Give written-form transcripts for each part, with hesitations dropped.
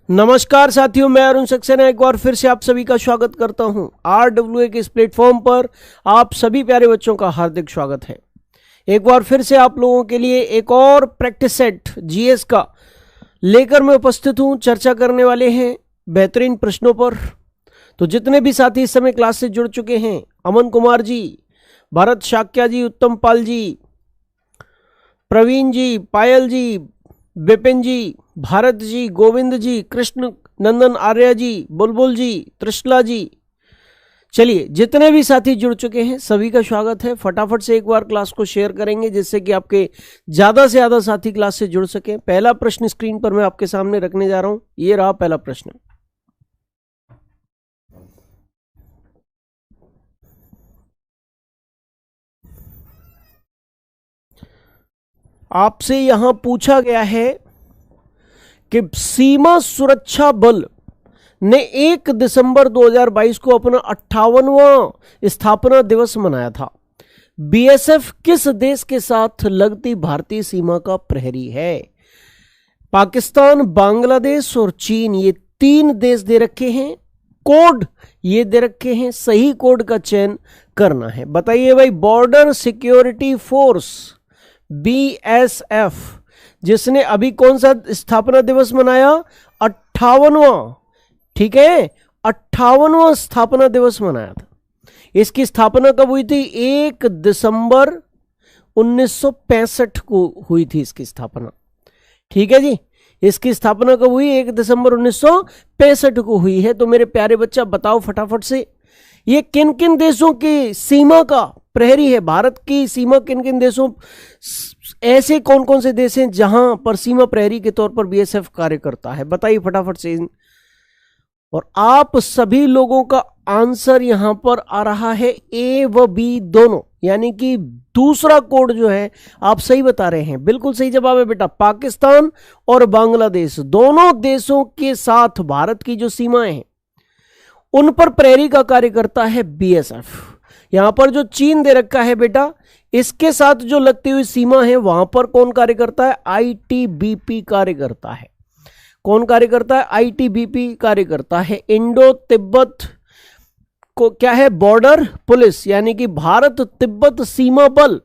नमस्कार साथियों, मैं अरुण सक्सेना एक बार फिर से आप सभी का स्वागत करता हूं। RWA के इस प्लेटफॉर्म पर आप सभी प्यारे बच्चों का हार्दिक स्वागत है। एक बार फिर से आप लोगों के लिए एक और प्रैक्टिस सेट जीएस का लेकर मैं उपस्थित हूं। चर्चा करने वाले हैं बेहतरीन प्रश्नों पर। तो जितने भी साथी इस समय क्लास से जुड़ चुके हैं, अमन कुमार जी, भरत शाक्या जी, उत्तम पाल जी, प्रवीण जी, पायल जी, विपिन जी, भारत जी, गोविंद जी, कृष्ण नंदन आर्य जी, बुलबुल जी, त्रिशला जी, चलिए जितने भी साथी जुड़ चुके हैं सभी का स्वागत है। फटाफट से एक बार क्लास को शेयर करेंगे जिससे कि आपके ज़्यादा से ज़्यादा साथी क्लास से जुड़ सकें। पहला प्रश्न स्क्रीन पर मैं आपके सामने रखने जा रहा हूं। ये रहा पहला प्रश्न। आपसे यहां पूछा गया है कि सीमा सुरक्षा बल ने 1 दिसंबर 2022 को अपना 58वां स्थापना दिवस मनाया था। बीएसएफ किस देश के साथ लगती भारतीय सीमा का प्रहरी है? पाकिस्तान, बांग्लादेश और चीन, ये 3 देश दे रखे हैं। कोड ये दे रखे हैं, सही कोड का चयन करना है। बताइए भाई, बॉर्डर सिक्योरिटी फोर्स बीएसएफ जिसने अभी कौन सा स्थापना दिवस मनाया? 58वां। ठीक है, 58वां स्थापना दिवस मनाया था। इसकी स्थापना कब हुई थी? 1 दिसंबर 1965 को हुई थी इसकी स्थापना। ठीक है जी, इसकी स्थापना कब हुई? 1 दिसंबर 1965 को हुई है। तो मेरे प्यारे बच्चा बताओ फटाफट से, ये किन किन देशों की सीमा का प्रहरी है? भारत की सीमा किन किन देशों, ऐसे कौन कौन से देश हैं जहां पर सीमा प्रहरी के तौर पर बीएसएफ कार्य करता है? बताइए फटाफट से। और आप सभी लोगों का आंसर यहां पर आ रहा है ए व बी दोनों, यानी कि दूसरा कोड जो है आप सही बता रहे हैं। बिल्कुल सही जवाब है बेटा। पाकिस्तान और बांग्लादेश दोनों देशों के साथ भारत की जो सीमाएं हैं उन पर प्रहरी का कार्य करता है बीएसएफ। यहां पर जो चीन दे रखा है बेटा, इसके साथ जो लगती हुई सीमा है वहां पर कौन कार्य करता है? आईटीबीपी कार्य करता है। कौन कार्य करता है? आईटीबीपी कार्य करता है। इंडो तिब्बत को क्या है? बॉर्डर पुलिस, यानी कि भारत तिब्बत सीमा बल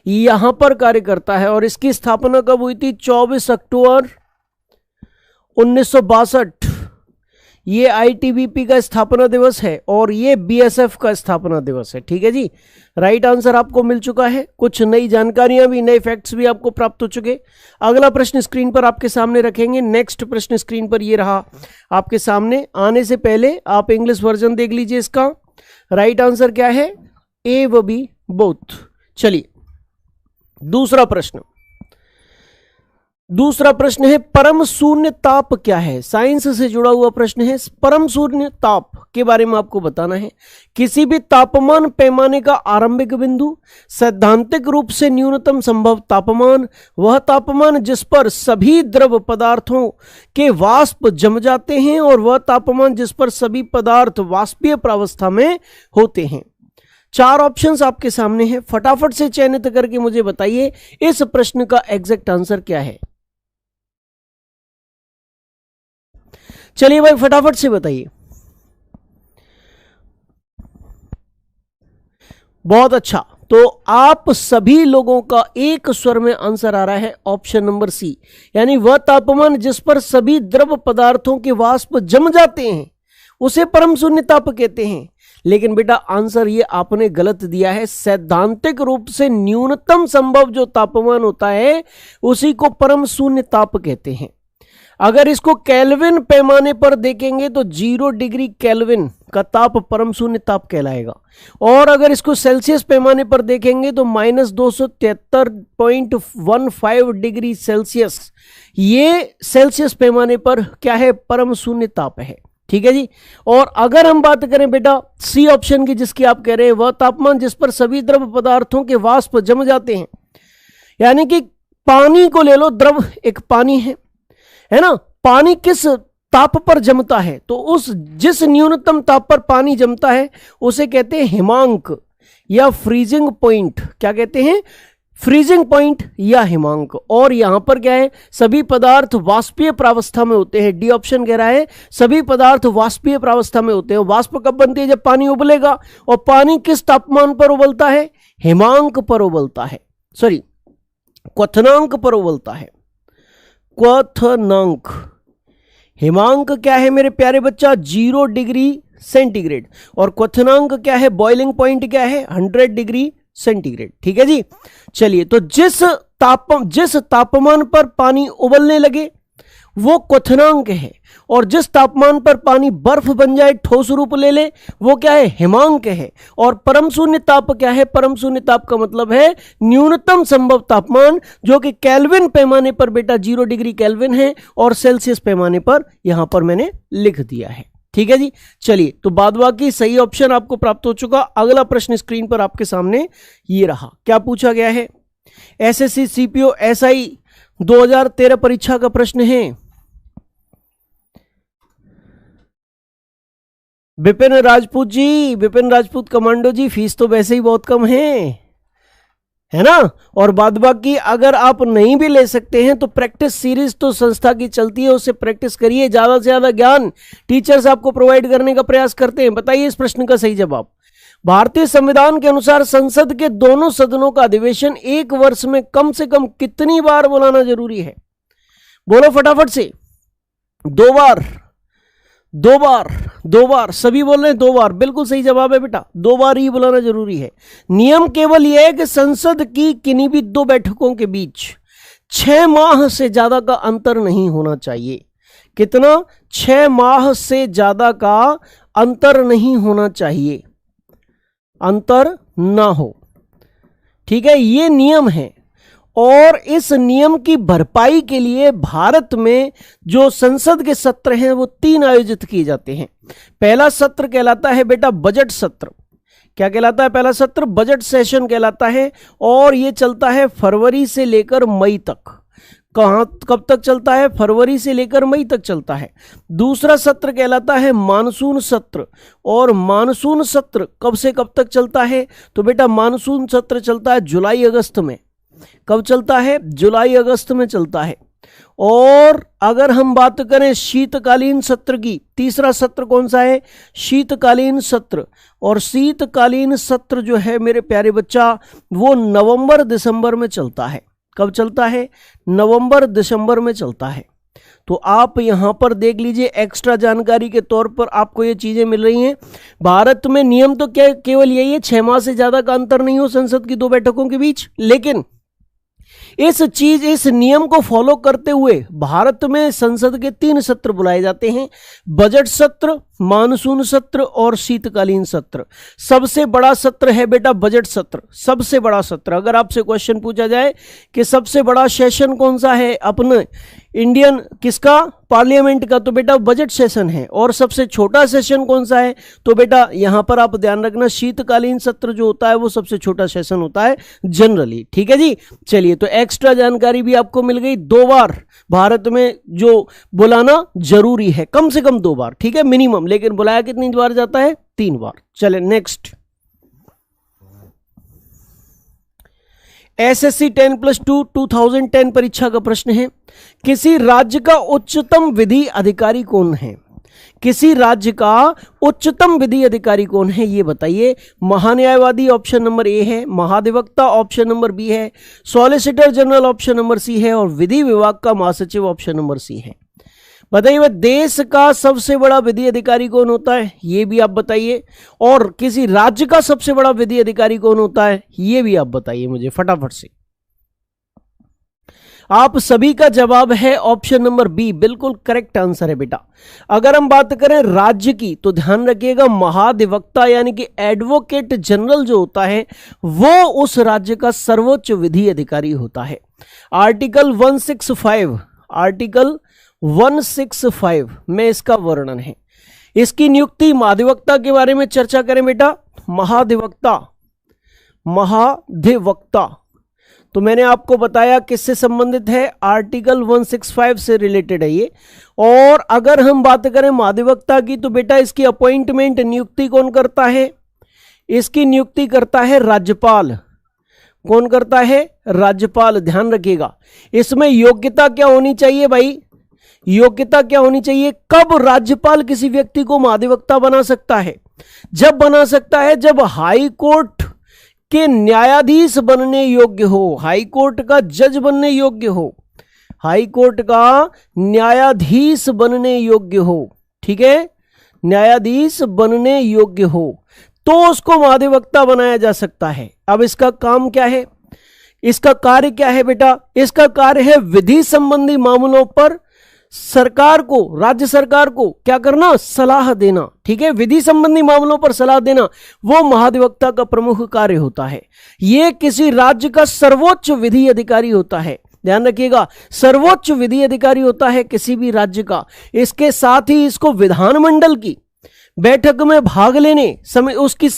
यहां पर कार्य करता है। और इसकी स्थापना कब हुई थी? 24 अक्टूबर 1962। ये आईटीबीपी का स्थापना दिवस है और ये बीएसएफ का स्थापना दिवस है। ठीक है जी, राइट आंसर आपको मिल चुका है। कुछ नई जानकारियां भी, नए फैक्ट्स भी आपको प्राप्त हो चुके। अगला प्रश्न स्क्रीन पर आपके सामने रखेंगे। नेक्स्ट प्रश्न स्क्रीन पर ये रहा आपके सामने। आने से पहले आप इंग्लिश वर्जन देख लीजिए इसका। राइट आंसर क्या है? ए व बी बोथ। चलिए दूसरा प्रश्न है परम शून्य ताप क्या है? साइंस से जुड़ा हुआ प्रश्न है। परम शून्य ताप के बारे में आपको बताना है। किसी भी तापमान पैमाने का आरंभिक बिंदु, सैद्धांतिक रूप से न्यूनतम संभव तापमान, वह तापमान जिस पर सभी द्रव पदार्थों के वाष्प जम जाते हैं, और वह तापमान जिस पर सभी पदार्थ वाष्पीय प्रावस्था में होते हैं। 4 ऑप्शंस आपके सामने हैं। फटाफट से चयनित करके मुझे बताइए इस प्रश्न का एग्जैक्ट आंसर क्या है। चलिए भाई फटाफट से बताइए। बहुत अच्छा, तो आप सभी लोगों का एक स्वर में आंसर आ रहा है ऑप्शन नंबर सी, यानी वह तापमान जिस पर सभी द्रव पदार्थों के वाष्प जम जाते हैं उसे परम शून्य ताप कहते हैं। लेकिन बेटा आंसर ये आपने गलत दिया है। सैद्धांतिक रूप से न्यूनतम संभव जो तापमान होता है उसी को परम शून्य ताप कहते हैं। अगर इसको केल्विन पैमाने पर देखेंगे तो 0 डिग्री केल्विन का ताप परम शून्य ताप कहलाएगा। और अगर इसको सेल्सियस पैमाने पर देखेंगे तो -273.15 डिग्री सेल्सियस, ये सेल्सियस पैमाने पर क्या है? परम शून्य ताप है। ठीक है जी। और अगर हम बात करें बेटा सी ऑप्शन की, जिसकी आप कह रहे हैं वह तापमान जिस पर सभी द्रव पदार्थों के वाष्प जम जाते हैं, यानी कि पानी को ले लो, द्रव एक पानी है ना। पानी किस ताप पर जमता है? तो उस जिस न्यूनतम ताप पर पानी जमता है उसे कहते हैं हिमांक या फ्रीजिंग पॉइंट। क्या कहते हैं? फ्रीजिंग पॉइंट या हिमांक। और यहां पर क्या है, सभी पदार्थ वाष्पीय प्रावस्था में होते हैं। डी ऑप्शन कह रहा है सभी पदार्थ वाष्पीय प्रावस्था में होते हैं। वाष्प कब बनती है, जब पानी उबलेगा। और पानी किस तापमान पर उबलता है, हिमांक पर उबलता है, सॉरी क्वथनांक पर उबलता है, क्वथनांक। हिमांक क्या है मेरे प्यारे बच्चा, 0 डिग्री सेंटीग्रेड। और क्वथनांक क्या है, बॉइलिंग पॉइंट क्या है, 100 डिग्री सेंटीग्रेड। ठीक है जी। चलिए, तो जिस तापमान पर पानी उबलने लगे वो क्वथनांक है, और जिस तापमान पर पानी बर्फ बन जाए, ठोस रूप ले ले, वो क्या है, हिमांक है। और परम शून्य ताप क्या है, परम शून्य ताप का मतलब है न्यूनतम संभव तापमान, जो कि केल्विन पैमाने पर बेटा 0 डिग्री केल्विन है, और सेल्सियस पैमाने पर यहां पर मैंने लिख दिया है। ठीक है जी। चलिए, तो बाद बाकी सही ऑप्शन आपको प्राप्त हो चुका। अगला प्रश्न स्क्रीन पर आपके सामने ये रहा। क्या पूछा गया है, एसएससी सीपीओ एसआई 2013 परीक्षा का प्रश्न है। विपिन राजपूत जी, विपिन राजपूत कमांडो जी, फीस तो वैसे ही बहुत कम है ना। और बाद बाकी अगर आप नहीं भी ले सकते हैं तो प्रैक्टिस सीरीज तो संस्था की चलती है, उससे प्रैक्टिस करिए। ज्यादा से ज्यादा ज्ञान टीचर्स आपको प्रोवाइड करने का प्रयास करते हैं। बताइए इस प्रश्न का सही जवाब। भारतीय संविधान के अनुसार संसद के दोनों सदनों का अधिवेशन 1 वर्ष में कम से कम कितनी बार बुलाना जरूरी है, बोलो फटाफट से। 2 बार, 2 बार, 2 बार, सभी बोल रहे हैं 2 बार। बिल्कुल सही जवाब है बेटा, 2 बार ही बुलाना जरूरी है। नियम केवल यह है कि संसद की किन्हीं भी 2 बैठकों के बीच 6 माह से ज्यादा का अंतर नहीं होना चाहिए। कितना, 6 माह से ज्यादा का अंतर नहीं होना चाहिए, अंतर ना हो। ठीक है, ये नियम है। और इस नियम की भरपाई के लिए भारत में जो संसद के सत्र हैं वो 3 आयोजित किए जाते हैं। पहला सत्र कहलाता है बेटा बजट सत्र। क्या कहलाता है पहला सत्र, बजट सेशन कहलाता है। और ये चलता है फरवरी से लेकर मई तक। कब तक चलता है, फरवरी से लेकर मई तक चलता है। दूसरा सत्र कहलाता है मानसून सत्र। और मानसून सत्र कब से कब तक चलता है, तो बेटा मानसून सत्र चलता है जुलाई अगस्त में। कब चलता है, जुलाई अगस्त में चलता है। और अगर हम बात करें शीतकालीन सत्र की, तीसरा सत्र कौन सा है, शीतकालीन सत्र। और शीतकालीन सत्र जो है मेरे प्यारे बच्चा वो नवंबर दिसंबर में चलता है। कब चलता है, नवंबर दिसंबर में चलता है। तो आप यहां पर देख लीजिए, एक्स्ट्रा जानकारी के तौर पर आपको ये चीजें मिल रही हैं। भारत में नियम तो क्या केवल यही है, 6 माह से ज्यादा का अंतर नहीं हो संसद की 2 बैठकों के बीच। लेकिन इस नियम को फॉलो करते हुए भारत में संसद के 3 सत्र बुलाए जाते हैं, बजट सत्र, मानसून सत्र और शीतकालीन सत्र। सबसे बड़ा सत्र है बेटा बजट सत्र, सबसे बड़ा सत्र। अगर आपसे क्वेश्चन पूछा जाए कि सबसे बड़ा सेशन कौन सा है अपने इंडियन किसका, पार्लियामेंट का, तो बेटा बजट सेशन है। और सबसे छोटा सेशन कौन सा है, तो बेटा यहां पर आप ध्यान रखना शीतकालीन सत्र जो होता है वो सबसे छोटा सेशन होता है जनरली। ठीक है जी। चलिए, तो एक्स्ट्रा जानकारी भी आपको मिल गई। 2 बार भारत में जो बुलाना जरूरी है, कम से कम 2 बार, ठीक है, मिनिमम। लेकिन बुलाया कितनी बार जाता है, 3 बार। चले नेक्स्ट, एसएससी 10+2 2010 परीक्षा का प्रश्न है। किसी राज्य का उच्चतम विधि अधिकारी कौन है, किसी राज्य का उच्चतम विधि अधिकारी कौन है, ये बताइए। महान्यायवादी ऑप्शन नंबर ए है, महाधिवक्ता ऑप्शन नंबर बी है, solicitor general option number C है, और विधि विभाग का महासचिव ऑप्शन नंबर सी है। बताइए देश का सबसे बड़ा विधि अधिकारी कौन होता है, ये भी आप बताइए। और किसी राज्य का सबसे बड़ा विधि अधिकारी कौन होता है, ये भी आप बताइए मुझे फटाफट से। आप सभी का जवाब है ऑप्शन नंबर बी, बिल्कुल करेक्ट आंसर है बेटा। अगर हम बात करें राज्य की तो ध्यान रखिएगा, महाधिवक्ता यानी कि एडवोकेट जनरल जो होता है वो उस राज्य का सर्वोच्च विधि अधिकारी होता है। आर्टिकल 165 में इसका वर्णन है। इसकी नियुक्ति महाधिवक्ता के बारे में चर्चा करें बेटा। महाधिवक्ता तो मैंने आपको बताया किससे संबंधित है, आर्टिकल 165 से रिलेटेड है ये। और अगर हम बात करें महाधिवक्ता की तो बेटा इसकी अपॉइंटमेंट, नियुक्ति कौन करता है, इसकी नियुक्ति करता है राज्यपाल। कौन करता है? राज्यपाल। ध्यान रखिएगा, इसमें योग्यता क्या होनी चाहिए भाई? योग्यता क्या होनी चाहिए? कब राज्यपाल किसी व्यक्ति को महाधिवक्ता बना सकता है? जब बना सकता है जब हाई कोर्ट के न्यायाधीश बनने योग्य हो, हाई कोर्ट का जज बनने योग्य हो, हाई कोर्ट का न्यायाधीश बनने योग्य हो, ठीक है, न्यायाधीश बनने योग्य हो तो उसको महाधिवक्ता बनाया जा सकता है। अब इसका काम क्या है? इसका कार्य क्या है बेटा? इसका कार्य है विधि संबंधी मामलों पर सरकार को, राज्य सरकार को क्या करना? सलाह देना। ठीक है, विधि संबंधी मामलों पर सलाह देना वो महाधिवक्ता का प्रमुख कार्य होता है। यह किसी राज्य का सर्वोच्च विधि अधिकारी होता है। ध्यान रखिएगा, सर्वोच्च विधि अधिकारी होता है किसी भी राज्य का। इसके साथ ही इसको विधानमंडल की बैठक में भाग लेने,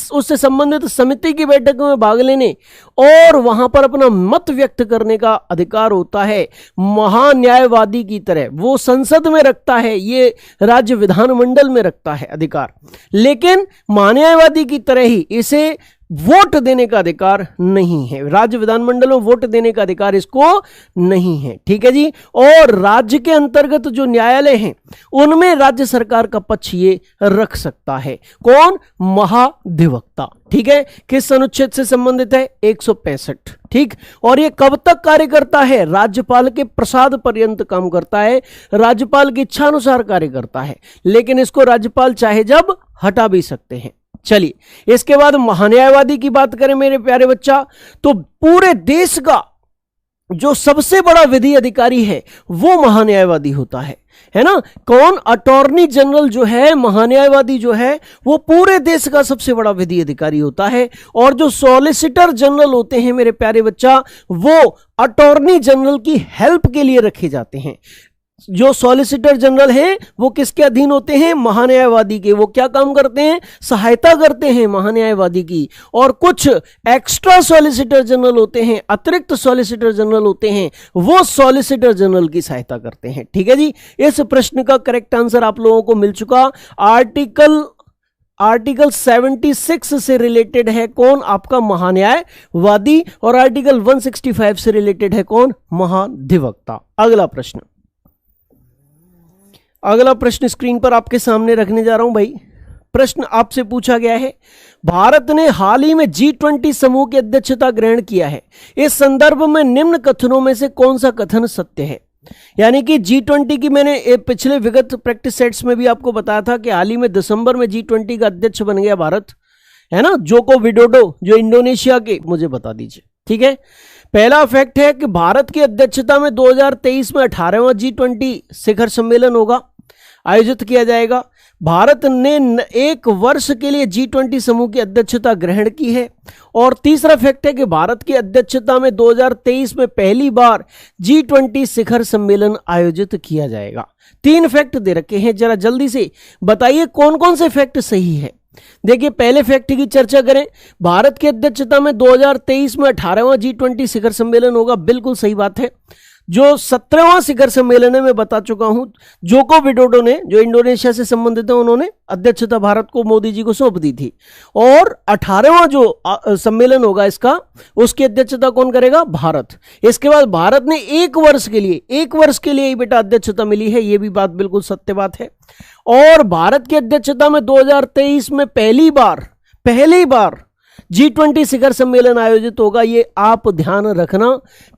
उससे संबंधित समिति की बैठक में भाग लेने और वहां पर अपना मत व्यक्त करने का अधिकार होता है। महान्यायवादी की तरह वो संसद में रखता है, ये राज्य विधानमंडल में रखता है अधिकार, लेकिन महान्यायवादी की तरह ही इसे वोट देने का अधिकार नहीं है। राज्य विधानमंडल में वोट देने का अधिकार इसको नहीं है। ठीक है जी। और राज्य के अंतर्गत जो न्यायालय हैं उनमें राज्य सरकार का पक्ष ये रख सकता है। कौन? महाधिवक्ता। ठीक है, किस अनुच्छेद से संबंधित है? 165। ठीक, और ये कब तक कार्य करता है? राज्यपाल के प्रसाद पर्यंत काम करता है, राज्यपाल की इच्छा अनुसार कार्य करता है, लेकिन इसको राज्यपाल चाहे जब हटा भी सकते हैं। चलिए, इसके बाद महान्यायवादी की बात करें मेरे प्यारे बच्चा, तो पूरे देश का जो सबसे बड़ा विधि अधिकारी है वो महान्यायवादी होता है ना। कौन? अटॉर्नी जनरल जो है, महान्यायवादी जो है वो पूरे देश का सबसे बड़ा विधि अधिकारी होता है। और जो सॉलिसिटर जनरल होते हैं मेरे प्यारे बच्चा, वो अटॉर्नी जनरल की हेल्प के लिए रखे जाते हैं। जो सॉलिसिटर जनरल हैं वो किसके अधीन होते हैं? महान्यायवादी के। वो क्या काम करते हैं? सहायता करते हैं महान्यायवादी की। और कुछ एक्स्ट्रा सॉलिसिटर जनरल होते हैं, अतिरिक्त सॉलिसिटर जनरल होते हैं, वो सॉलिसिटर जनरल की सहायता करते हैं। ठीक है जी। इस प्रश्न का करेक्ट आंसर आप लोगों को मिल चुका। आर्टिकल 76 से रिलेटेड है कौन? आपका महान्यायवादी। और आर्टिकल 165 से रिलेटेड है कौन? महाधिवक्ता। अगला प्रश्न स्क्रीन पर आपके सामने रखने जा रहा हूं भाई। प्रश्न आपसे पूछा गया है, भारत ने हाल ही में G20 समूह की अध्यक्षता ग्रहण किया है। इस संदर्भ में निम्न कथनों में से कौन सा कथन सत्य है? यानी कि G20 की मैंने पिछले विगत प्रैक्टिस सेट्स में भी आपको बताया था कि हाल ही में दिसंबर में G20 का अध्यक्ष बन गया भारत, है ना। जोको विडोडो जो इंडोनेशिया के, मुझे बता दीजिए। ठीक है, पहला फैक्ट है कि भारत की अध्यक्षता में 2023 में 18वां G20 शिखर सम्मेलन होगा, आयोजित किया जाएगा। भारत ने 1 वर्ष के लिए G20 समूह की अध्यक्षता ग्रहण की है। और तीसरा फैक्ट है कि भारत की अध्यक्षता में 2023 में पहली बार G20 शिखर सम्मेलन आयोजित किया जाएगा। 3 फैक्ट दे रखे हैं, जरा जल्दी से बताइए कौन कौन से फैक्ट सही है। देखिए, पहले फैक्ट की चर्चा करें, भारत की अध्यक्षता में 2023 में 18वां G20 शिखर सम्मेलन होगा, बिल्कुल सही बात है। जो 17वां शिखर सम्मेलन है मैं बता चुका हूं, जोको विडोडो ने, जो इंडोनेशिया से संबंधित है, उन्होंने अध्यक्षता भारत को, मोदी जी को सौंप दी थी। और 18वां जो सम्मेलन होगा इसका, उसकी अध्यक्षता कौन करेगा? भारत। इसके बाद भारत ने 1 वर्ष के लिए ही बेटा अध्यक्षता मिली है, यह भी बात बिल्कुल सत्य बात है। और भारत की अध्यक्षता में 2023 में पहली बार G20 शिखर सम्मेलन आयोजित होगा, ये आप ध्यान रखना,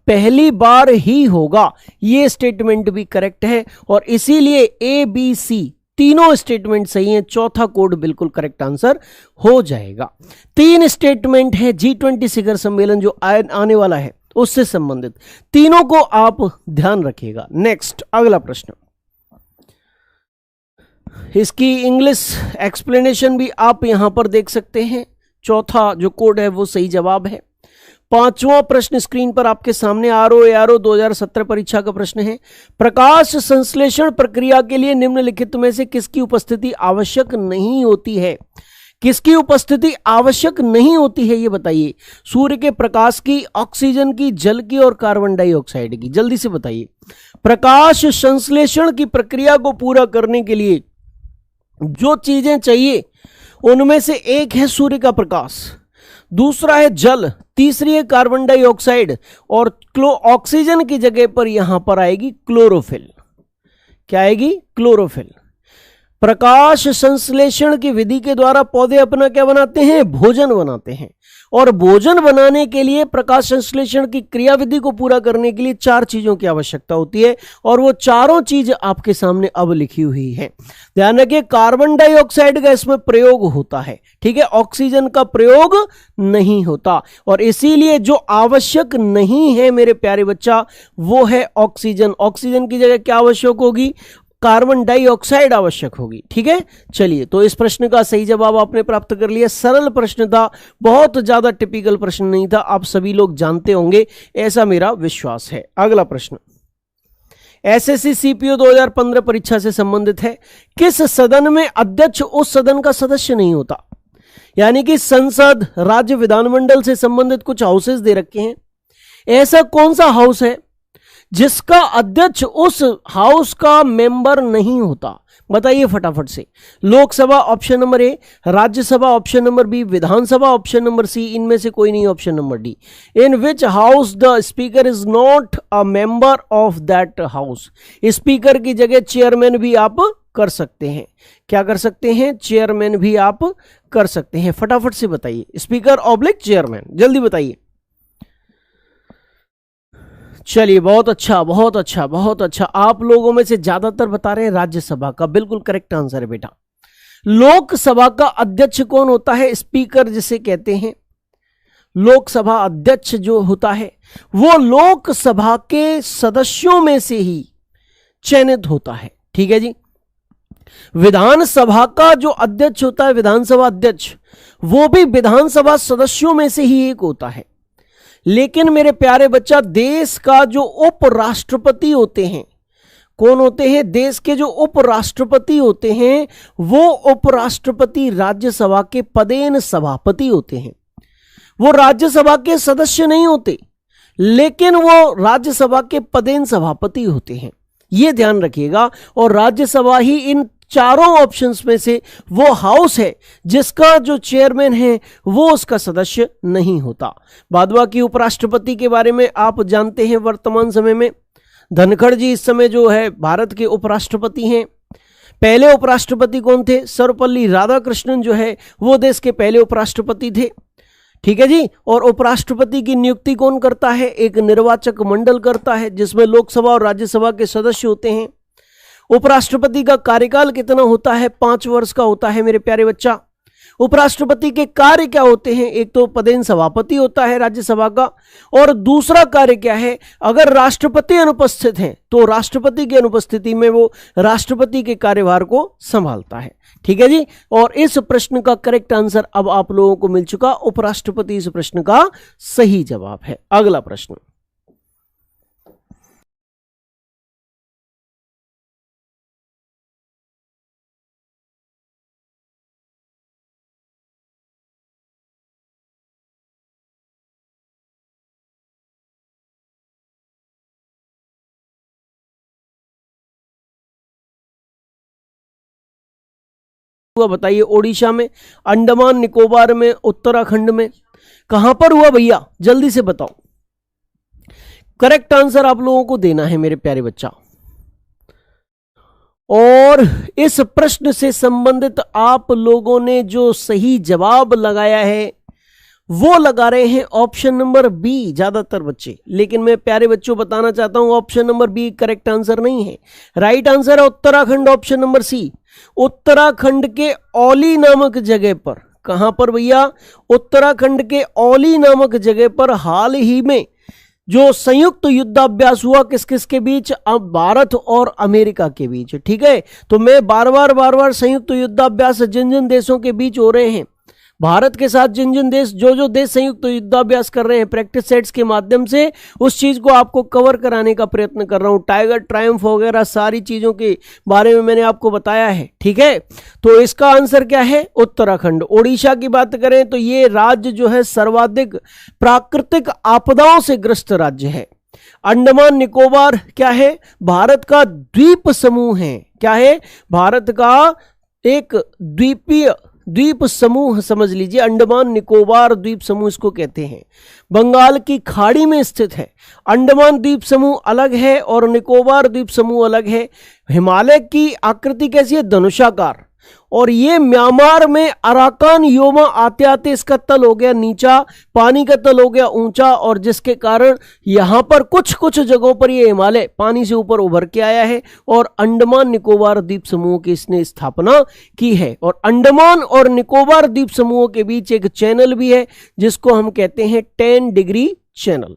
पहली बार ही होगा। ये स्टेटमेंट भी करेक्ट है और इसीलिए ABC तीनों स्टेटमेंट सही हैं, चौथा कोड बिल्कुल करेक्ट आंसर हो जाएगा। 3 स्टेटमेंट है G20 शिखर सम्मेलन जो आने वाला है उससे संबंधित, तीनों को आप ध्यान रखिएगा। नेक्स्ट, अगला प्रश्न, इसकी इंग्लिश एक्सप्लेनेशन भी आप यहां पर देख सकते हैं। चौथा जो कोड है वो सही जवाब है। 5वां प्रश्न स्क्रीन पर आपके सामने ARO 2017 परीक्षा का प्रश्न है, प्रकाश संश्लेषण प्रक्रिया के लिए निम्नलिखित में से किसकी उपस्थिति आवश्यक नहीं होती है? किसकी उपस्थिति आवश्यक नहीं होती है ये बताइए। सूर्य के प्रकाश की, ऑक्सीजन की, जल की और कार्बन डाइऑक्साइड की। जल्दी से बताइए। प्रकाश संश्लेषण की प्रक्रिया को पूरा करने के लिए जो चीजें चाहिए उनमें से एक है सूर्य का प्रकाश, दूसरा है जल, तीसरी है कार्बन डाइऑक्साइड, और ऑक्सीजन की जगह पर यहां पर आएगी क्लोरोफिल। क्या आएगी? क्लोरोफिल। प्रकाश संश्लेषण की विधि के द्वारा पौधे अपना क्या बनाते हैं? भोजन बनाते हैं। और भोजन बनाने के लिए प्रकाश संश्लेषण की क्रियाविधि को पूरा करने के लिए 4 चीजों की आवश्यकता होती है, और वो चारों चीज आपके सामने अब लिखी हुई है। ध्यान रखिए, कार्बन डाइऑक्साइड का इसमें प्रयोग होता है, ठीक है, ऑक्सीजन का प्रयोग नहीं होता, और इसीलिए जो आवश्यक नहीं है मेरे प्यारे बच्चा वो है ऑक्सीजन। ऑक्सीजन की जगह क्या आवश्यक होगी? कार्बन डाइऑक्साइड आवश्यक होगी। ठीक है, चलिए, तो इस प्रश्न का सही जवाब आपने प्राप्त कर लिया। सरल प्रश्न था, बहुत ज्यादा टिपिकल प्रश्न नहीं था, आप सभी लोग जानते होंगे, ऐसा मेरा विश्वास है। अगला प्रश्न एसएससी सीपीओ 2015 परीक्षा से संबंधित है। किस सदन में अध्यक्ष उस सदन का सदस्य नहीं होता? यानी कि संसद, राज्य विधानमंडल से संबंधित कुछ हाउसेस दे रखे हैं, ऐसा कौन सा हाउस है जिसका अध्यक्ष उस हाउस का मेंबर नहीं होता? बताइए फटाफट से। Lok Sabha option number A, Rajya Sabha option number B, Vidhan Sabha option number C, इनमें से कोई नहीं option number D. In which house the speaker is not a member of that house? Speaker की जगह चेयरमैन भी आप कर सकते हैं। क्या कर सकते हैं? चेयरमैन भी आप कर सकते हैं। फटाफट से बताइए, स्पीकर ऑब्लिक चेयरमैन, जल्दी बताइए। चलिए, बहुत अच्छा बहुत अच्छा बहुत अच्छा। आप लोगों में से ज्यादातर बता रहे हैं राज्यसभा का, बिल्कुल करेक्ट आंसर है बेटा। लोकसभा का अध्यक्ष कौन होता है? स्पीकर जिसे कहते हैं। लोकसभा अध्यक्ष जो होता है वो लोकसभा के सदस्यों में से ही चयनित होता है। ठीक है जी। विधानसभा का जो अध्यक्ष होता है, विधानसभा अध्यक्ष, वो भी विधानसभा सदस्यों में से ही एक होता है। लेकिन मेरे प्यारे बच्चा, देश का जो उपराष्ट्रपति होते हैं, कौन होते हैं? देश के जो उपराष्ट्रपति होते हैं वो उपराष्ट्रपति राज्यसभा के पदेन सभापति होते हैं। वो राज्यसभा के सदस्य नहीं होते, लेकिन वो राज्यसभा के पदेन सभापति होते हैं, ये ध्यान रखिएगा। और राज्यसभा ही इन चारों ऑप्शंस में से वो हाउस है जिसका जो चेयरमैन है वो उसका सदस्य नहीं होता। बादवा की उपराष्ट्रपति के बारे में आप जानते हैं, वर्तमान समय में धनखड़ जी इस समय जो है भारत के उपराष्ट्रपति हैं। पहले उपराष्ट्रपति कौन थे? सर्वपल्ली राधाकृष्णन जो है वो देश के पहले उपराष्ट्रपति थे। ठीक है जी। और उपराष्ट्रपति की नियुक्ति कौन करता है? एक निर्वाचक मंडल करता है जिसमें लोकसभा और राज्यसभा के सदस्य होते हैं। उपराष्ट्रपति का कार्यकाल कितना होता है? 5 वर्ष का होता है मेरे प्यारे बच्चा। उपराष्ट्रपति के कार्य क्या होते हैं? एक तो पदेन सभापति होता है राज्यसभा का, और दूसरा कार्य क्या है? अगर राष्ट्रपति अनुपस्थित हैं तो राष्ट्रपति की अनुपस्थिति में वो राष्ट्रपति के कार्यभार को संभालता है। ठीक है जी। और इस प्रश्न का करेक्ट आंसर अब आप लोगों को मिल चुका, उपराष्ट्रपति इस प्रश्न का सही जवाब है। अगला प्रश्न हुआ, बताइए। ओडिशा में, अंडमान निकोबार में, उत्तराखंड में, कहां पर हुआ भैया? जल्दी से बताओ। करेक्ट आंसर आप लोगों को देना है मेरे प्यारे बच्चा। और इस प्रश्न से संबंधित आप लोगों ने जो सही जवाब लगाया है वो लगा रहे हैं ऑप्शन नंबर बी, ज्यादातर बच्चे। लेकिन मैं प्यारे बच्चों बताना चाहता हूं option number B correct answer नहीं है। राइट आंसर है Uttarakhand, option number C. Uttarakhand के औली नामक जगह पर, कहां पर भैया? उत्तराखंड के औली नामक जगह पर हाल ही में जो संयुक्त युद्धाभ्यास हुआ किस किस के बीच? अब भारत और अमेरिका के बीच। ठीक है, तो मैं बार बार संयुक्त युद्धाभ्यास जिन जिन देशों के बीच हो रहे हैं, भारत के साथ जिन जिन देश जो देश संयुक्त युद्धाभ्यास कर रहे हैं, प्रैक्टिस सेट्स के माध्यम से उस चीज को आपको कवर कराने का प्रयत्न कर रहा हूं। टाइगर ट्रायम्फ वगैरह सारी चीजों के बारे में मैंने आपको बताया है। ठीक है, तो इसका आंसर क्या है? उत्तराखंड। ओडिशा की बात करें तो ये राज्य जो है सर्वाधिक प्राकृतिक आपदाओं से ग्रस्त राज्य है। अंडमान निकोबार क्या है? भारत का द्वीप समूह है। क्या है? भारत का एक द्वीपीय द्वीप समूह समझ लीजिए, अंडमान निकोबार द्वीप समूह इसको कहते हैं, बंगाल की खाड़ी में स्थित है। अंडमान द्वीप समूह अलग है और निकोबार द्वीप समूह अलग है। हिमालय की आकृति कैसी है? धनुषाकार। और ये म्यांमार में अराकान योमा आते आते इसका तल हो गया नीचा, पानी का तल हो गया ऊंचा, और जिसके कारण यहां पर कुछ कुछ जगहों पर ये हिमालय पानी से ऊपर उभर के आया है और अंडमान निकोबार द्वीप समूह की इसने स्थापना की है। और अंडमान और निकोबार द्वीप समूहों के बीच एक चैनल भी है जिसको हम कहते हैं 10 डिग्री चैनल।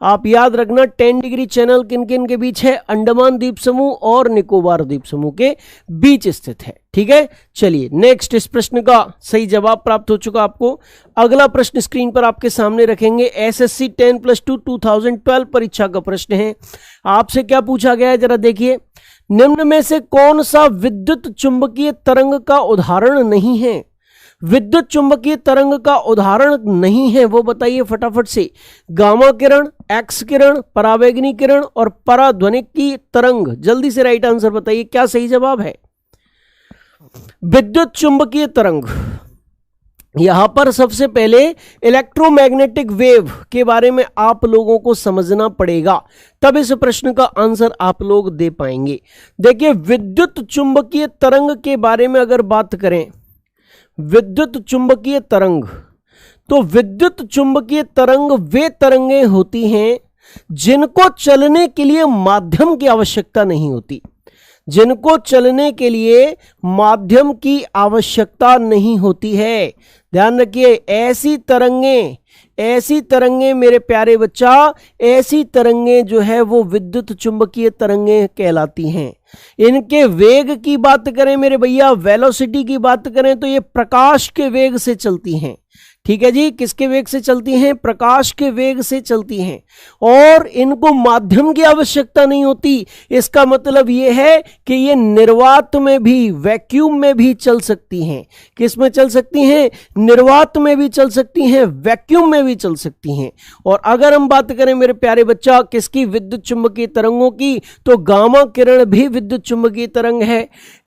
आप याद रखना 10 डिग्री चैनल किन किन के बीच है? अंडमान द्वीप समूह और निकोबार द्वीप समूह के बीच स्थित है। ठीक है, चलिए नेक्स्ट, इस प्रश्न का सही जवाब प्राप्त हो चुका आपको। अगला प्रश्न स्क्रीन पर आपके सामने रखेंगे। एसएससी 10+2 2012 परीक्षा का प्रश्न है। आपसे क्या पूछा गया है जरा देखिए, निम्न में से कौन सा विद्युत चुंबकीय तरंग का उदाहरण नहीं है? विद्युत चुंबकीय तरंग का उदाहरण नहीं है वो बताइए फटाफट से। गामा किरण, एक्स किरण, परावैगनी किरण और पराध्वनिक की तरंग। जल्दी से राइट आंसर बताइए, क्या सही जवाब है? विद्युत चुंबकीय तरंग। यहां पर सबसे पहले इलेक्ट्रोमैग्नेटिक वेव के बारे में आप लोगों को समझना पड़ेगा, तब इस प्रश्न का आंसर आप लोग दे पाएंगे। देखिए, विद्युत चुंबकीय तरंग के बारे में अगर बात करें, विद्युत चुंबकीय तरंग, तो विद्युत चुंबकीय तरंग वे तरंगें होती हैं जिनको चलने के लिए माध्यम की आवश्यकता नहीं होती, जिनको चलने के लिए माध्यम की आवश्यकता नहीं होती है। ध्यान रखिए, ऐसी तरंगें मेरे प्यारे बच्चा, ऐसी तरंगें जो है वो विद्युत चुंबकीय तरंगें कहलाती हैं। इनके वेग की बात करें मेरे भैया, वेलोसिटी की बात करें, तो ये प्रकाश के वेग से चलती हैं। ठीक है जी, किसके वेग से चलती हैं? प्रकाश के वेग से चलती हैं, और इनको माध्यम की आवश्यकता नहीं होती। इसका मतलब ये है कि ये निर्वात में भी, वैक्यूम में भी चल सकती हैं। किस में चल सकती हैं? निर्वात में भी चल सकती हैं, वैक्यूम में भी चल सकती हैं। और अगर हम बात करें मेरे प्यारे बच्चा किसकी? विद्युत चुंबकीय तरंगों की, तो गामा किरण भी विद्युत चुंबकीय तरंग है,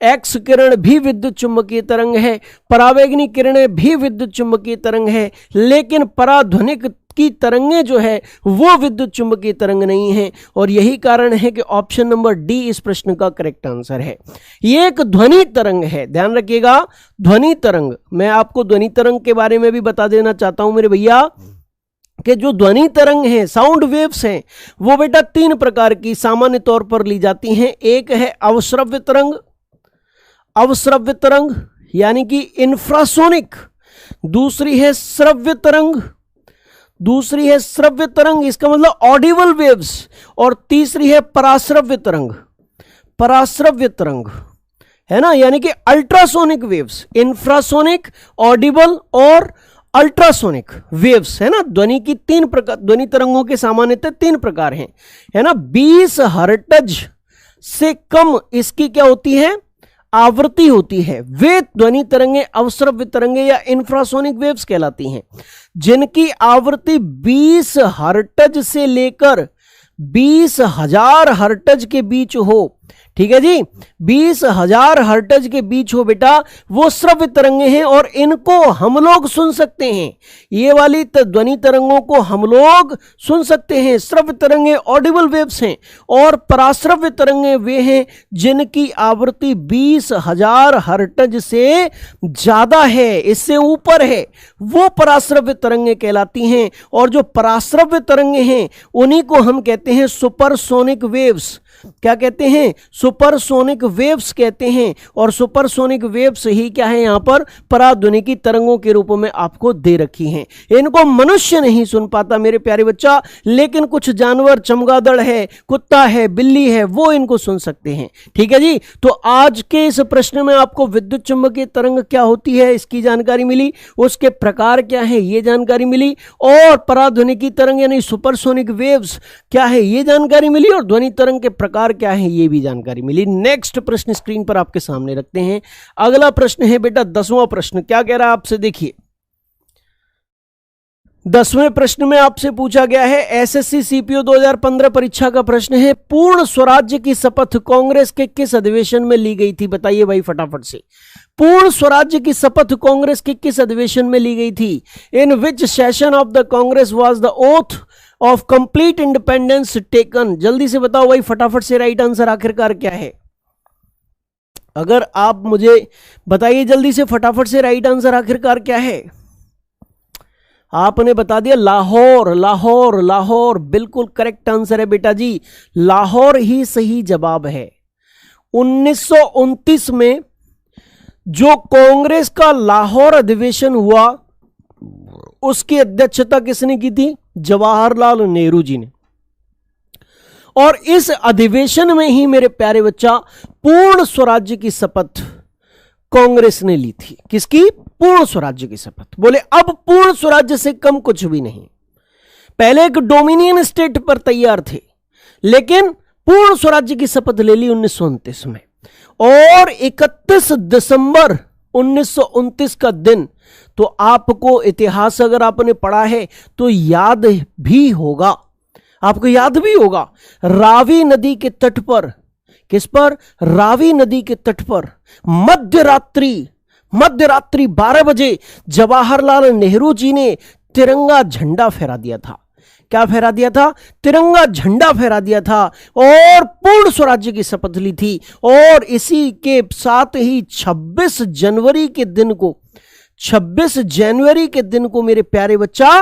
एक्स किरण भी विद्युत चुंबकीय तरंग है, परावैगनी किरणें भी विद्युत चुंबकीय तरंग है, लेकिन पराध्वनिक की तरंगें जो है वो विद्युत चुंबकीय तरंग नहीं है। और यही कारण है कि ऑप्शन नंबर डी इस प्रश्न का करेक्ट आंसर है। ये एक ध्वनि तरंग है, ध्यान रखिएगा, ध्वनि तरंग। मैं आपको ध्वनि तरंग के बारे में भी बता देना चाहता हूं मेरे भैया कि जो ध्वनि तरंग है, साउंड वेव्स हैं, वो बेटा 3 प्रकार की सामान्य तौर पर ली जाती हैं। एक है अवश्रव्य तरंग, अवश्रव्य तरंग यानी कि इंफ्रासोनिक, दूसरी है श्रव्य तरंग, दूसरी है श्रव्य तरंग, इसका मतलब ऑडिबल वेव्स, और तीसरी है पराश्रव्य तरंग, पराश्रव्य तरंग है ना, यानी कि अल्ट्रासोनिक वेव्स। इंफ्रासोनिक, ऑडिबल और अल्ट्रासोनिक वेव्स है ना। ध्वनि की 3 प्रकार, ध्वनि तरंगों के सामान्यतः 3 प्रकार हैं, है ना। 20 हर्ट्ज से कम इसकी क्या होती है? आवृत्ति होती है। वे ध्वनि तरंगें अवश्रव्य तरंगें या इंफ्रासोनिक वेव्स कहलाती हैं, जिनकी आवृत्ति 20 हर्ट्ज से लेकर 20,000 हर्ट्ज के बीच हो। ठीक है जी, 20,000 हर्ट्ज के बीच हो बेटा, वो श्रव्य तरंगे हैं और इनको हम लोग सुन सकते हैं। ये वाली ध्वनि तरंगों को हम लोग सुन सकते हैं। श्रव्य तरंगे ऑडिबल वेव्स हैं, और पराश्रव्य तरंगे वे हैं जिनकी आवृत्ति 20,000 हर्ट्ज से ज्यादा है, इससे ऊपर है, वो पराश्रव्य तरंगे कहलाती हैं। और जो पराश्रव्य तरंगे हैं उन्हीं को हम कहते हैं सुपरसोनिक वेव्स। क्या कहते हैं? सुपरसोनिक वेव्स कहते हैं। और सुपरसोनिक वेव्स ही क्या है? यहां पर पराध्वनिकी तरंगों के रूप में आपको दे रखी हैं। इनको मनुष्य नहीं सुन पाता मेरे प्यारे बच्चा, लेकिन कुछ जानवर, चमगादड़ है, कुत्ता है, बिल्ली है, वो इनको सुन सकते हैं। ठीक है जी, तो आज के इस प्रश्न में आपको विद्युत चुंबकीय तरंग क्या होती है इसकी जानकारी मिली, उसके प्रकार क्या है ये जानकारी मिली, और पराध्वनिकी तरंग यानी सुपरसोनिक वेव्स क्या है ये जानकारी मिली, और ध्वनि तरंग के प्रकार क्या है ये भी जानकारी मिली। नेक्स्ट प्रश्न स्क्रीन पर आपके सामने रखते हैं। अगला प्रश्न है बेटा 10वां प्रश्न। क्या कह रहा है आपसे? देखिए, 10वें प्रश्न में आपसे पूछा गया है, एसएससी सीपीओ 2015 परीक्षा का प्रश्न है, पूर्ण स्वराज्य की शपथ कांग्रेस के किस अधिवेशन में ली गई थी? बताइए भाई फटाफट से। पूर्ण स्वराज्य की शपथ कांग्रेस के किस अधिवेशन में ली गई थी? In which session of the Congress was the oath of complete independence taken? जल्दी से बताओ भाई फटाफट से, राइट आंसर आखिरकार क्या है? अगर आप मुझे बताइए जल्दी से फटाफट से, राइट आंसर आखिरकार क्या है? आपने बता दिया लाहौर। लाहौर, लाहौर बिल्कुल करेक्ट आंसर है बेटा जी, लाहौर ही सही जवाब है। 1929 में जो कांग्रेस का लाहौर अधिवेशन हुआ उसकी अध्यक्षता किसने की थी? जवाहरलाल नेहरू जी ने। और इस अधिवेशन में ही मेरे प्यारे बच्चा पूर्ण स्वराज्य की शपथ कांग्रेस ने ली थी। किसकी? पूर्ण स्वराज्य की शपथ। बोले अब पूर्ण स्वराज्य से कम कुछ भी नहीं। पहले एक डोमिनियन स्टेट पर तैयार थे, लेकिन पूर्ण स्वराज्य की शपथ ले ली 1929 में। और 31 दिसंबर 1929 का दिन तो आपको इतिहास अगर आपने पढ़ा है तो याद भी होगा, आपको याद भी होगा। रावी नदी के तट पर, किस पर? रावी नदी के तट पर मध्यरात्रि 12 बजे जवाहरलाल नेहरू जी ने तिरंगा झंडा फहरा दिया था। क्या फहरा दिया था? तिरंगा झंडा फहरा दिया था और पूर्ण स्वराज्य की शपथ ली थी। और इसी के साथ ही 26 जनवरी के दिन को मेरे प्यारे बच्चा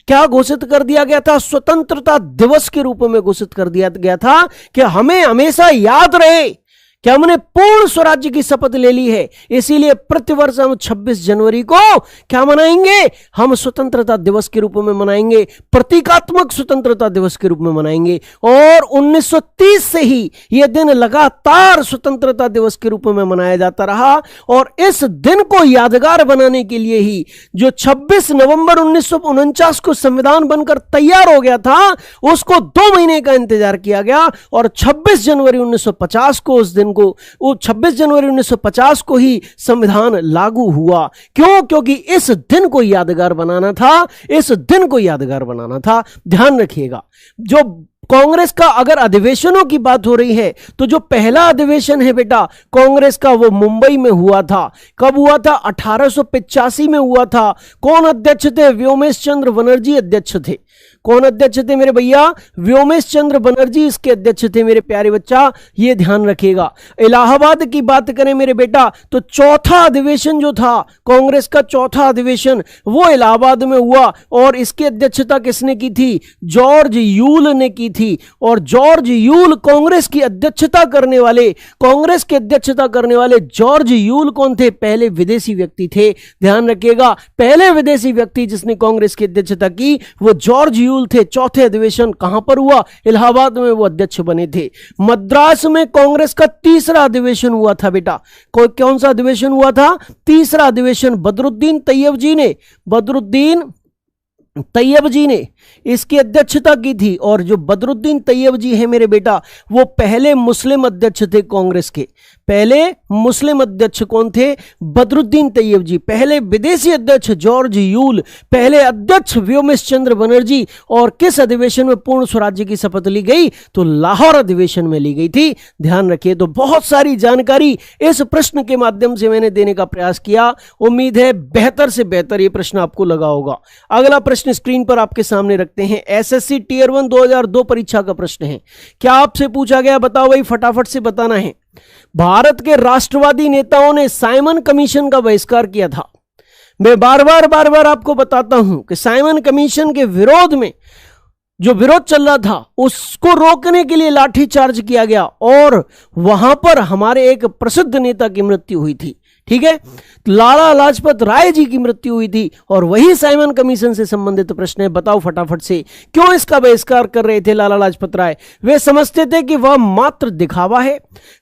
क्या घोषित कर दिया गया था? स्वतंत्रता दिवस के रूप में घोषित कर दिया गया था कि हमें हमेशा याद रहे कि हमने पूर्ण स्वराज्य की शपथ ले ली है। इसीलिए प्रतिवर्ष हम 26 जनवरी को क्या मनाएंगे? हम स्वतंत्रता दिवस के रूप में मनाएंगे, प्रतीकात्मक स्वतंत्रता दिवस के रूप में मनाएंगे। और 1930 से ही यह दिन लगातार स्वतंत्रता दिवस के रूप में मनाया जाता रहा। और इस दिन को यादगार बनाने के लिए ही जो 26 नवंबर 1949 को संविधान बनकर तैयार हो गया था, उसको 2 महीने का इंतजार किया गया। और 26 जनवरी 1950 को उस दिन को 26 जनवरी 1950 को ही संविधान लागू हुआ। क्यों? क्योंकि इस दिन को यादगार बनाना था, इस दिन को यादगार बनाना था। ध्यान रखिएगा, जो कांग्रेस का अगर अधिवेशनों की बात हो रही है तो जो पहला अधिवेशन है बेटा कांग्रेस का वो मुंबई में हुआ था। कब हुआ था? 1885 में हुआ था। कौन अध्यक्ष थे? व्योमेश चंद्र बनर्जी अध्यक्ष थे। कौन अध्यक्ष थे मेरे भैया? व्योमेश चंद्र बनर्जी इसके अध्यक्ष थे मेरे प्यारे बच्चा, ये ध्यान रखिएगा। इलाहाबाद की बात करें मेरे बेटा तो चौथा अधिवेशन जो था कांग्रेस का, चौथा अधिवेशन वो इलाहाबाद में हुआ। और इसकी अध्यक्षता किसने की थी? जॉर्ज यूल ने की थी। और जॉर्ज यूल कांग्रेस की अध्यक्षता करने वाले, कांग्रेस की अध्यक्षता करने वाले जॉर्ज यूल कौन थे? पहले विदेशी व्यक्ति थे। ध्यान रखिएगा, पहले विदेशी व्यक्ति जिसने कांग्रेस की अध्यक्षता की वो जॉर्ज यूल थे। चौथे अधिवेशन कहां पर हुआ? इलाहाबाद में वो अध्यक्ष बने थे। मद्रास में कांग्रेस का तीसरा अधिवेशन हुआ था बेटा। कौन सा अधिवेशन हुआ था? तीसरा अधिवेशन। बदरुद्दीन तैयब जी ने इसकी अध्यक्षता की थी। और जो बदरुद्दीन तैयब जी है मेरे बेटा वो पहले मुस्लिम अध्यक्ष थे कांग्रेस के। पहले मुस्लिम अध्यक्ष कौन थे? बदरुद्दीन तैयब जी। पहले विदेशी अध्यक्ष जॉर्ज यूल, पहले अध्यक्ष व्योमेश चंद्र बनर्जी। और किस अधिवेशन में पूर्ण स्वराज्य की शपथ ली गई? तो लाहौर अधिवेशन में ली गई थी। ध्यान रखिए। तो बहुत सारी जानकारी इस प्रश्न के माध्यम से मैंने देने का प्रयास किया। उम्मीद है बेहतर से बेहतर ये प्रश्न आपको लगा होगा। अगला प्रश्न स्क्रीन पर आपके सामने रखते हैं। एसएससी टियर 1 2002 परीक्षा का प्रश्न है। क्या आपसे पूछा गया? बताओ भाई फटाफट से बताना है। भारत के राष्ट्रवादी नेताओं ने साइमन कमीशन का बहिष्कार किया था। मैं बार बार आपको बताता हूं कि साइमन कमीशन के विरोध में जो विरोध चल रहा था उसको रोकने के लिए लाठीचार्ज किया गया और वहां पर हमारे एक प्रसिद्ध नेता की मृत्यु हुई थी। ठीक है, लाला लाजपत राय जी की मृत्यु हुई थी और वही साइमन कमीशन से संबंधित प्रश्न है। बताओ फटाफट से, क्यों इसका बहिष्कार कर रहे थे लाला लाजपत राय? वे समझते थे कि वह मात्र दिखावा है।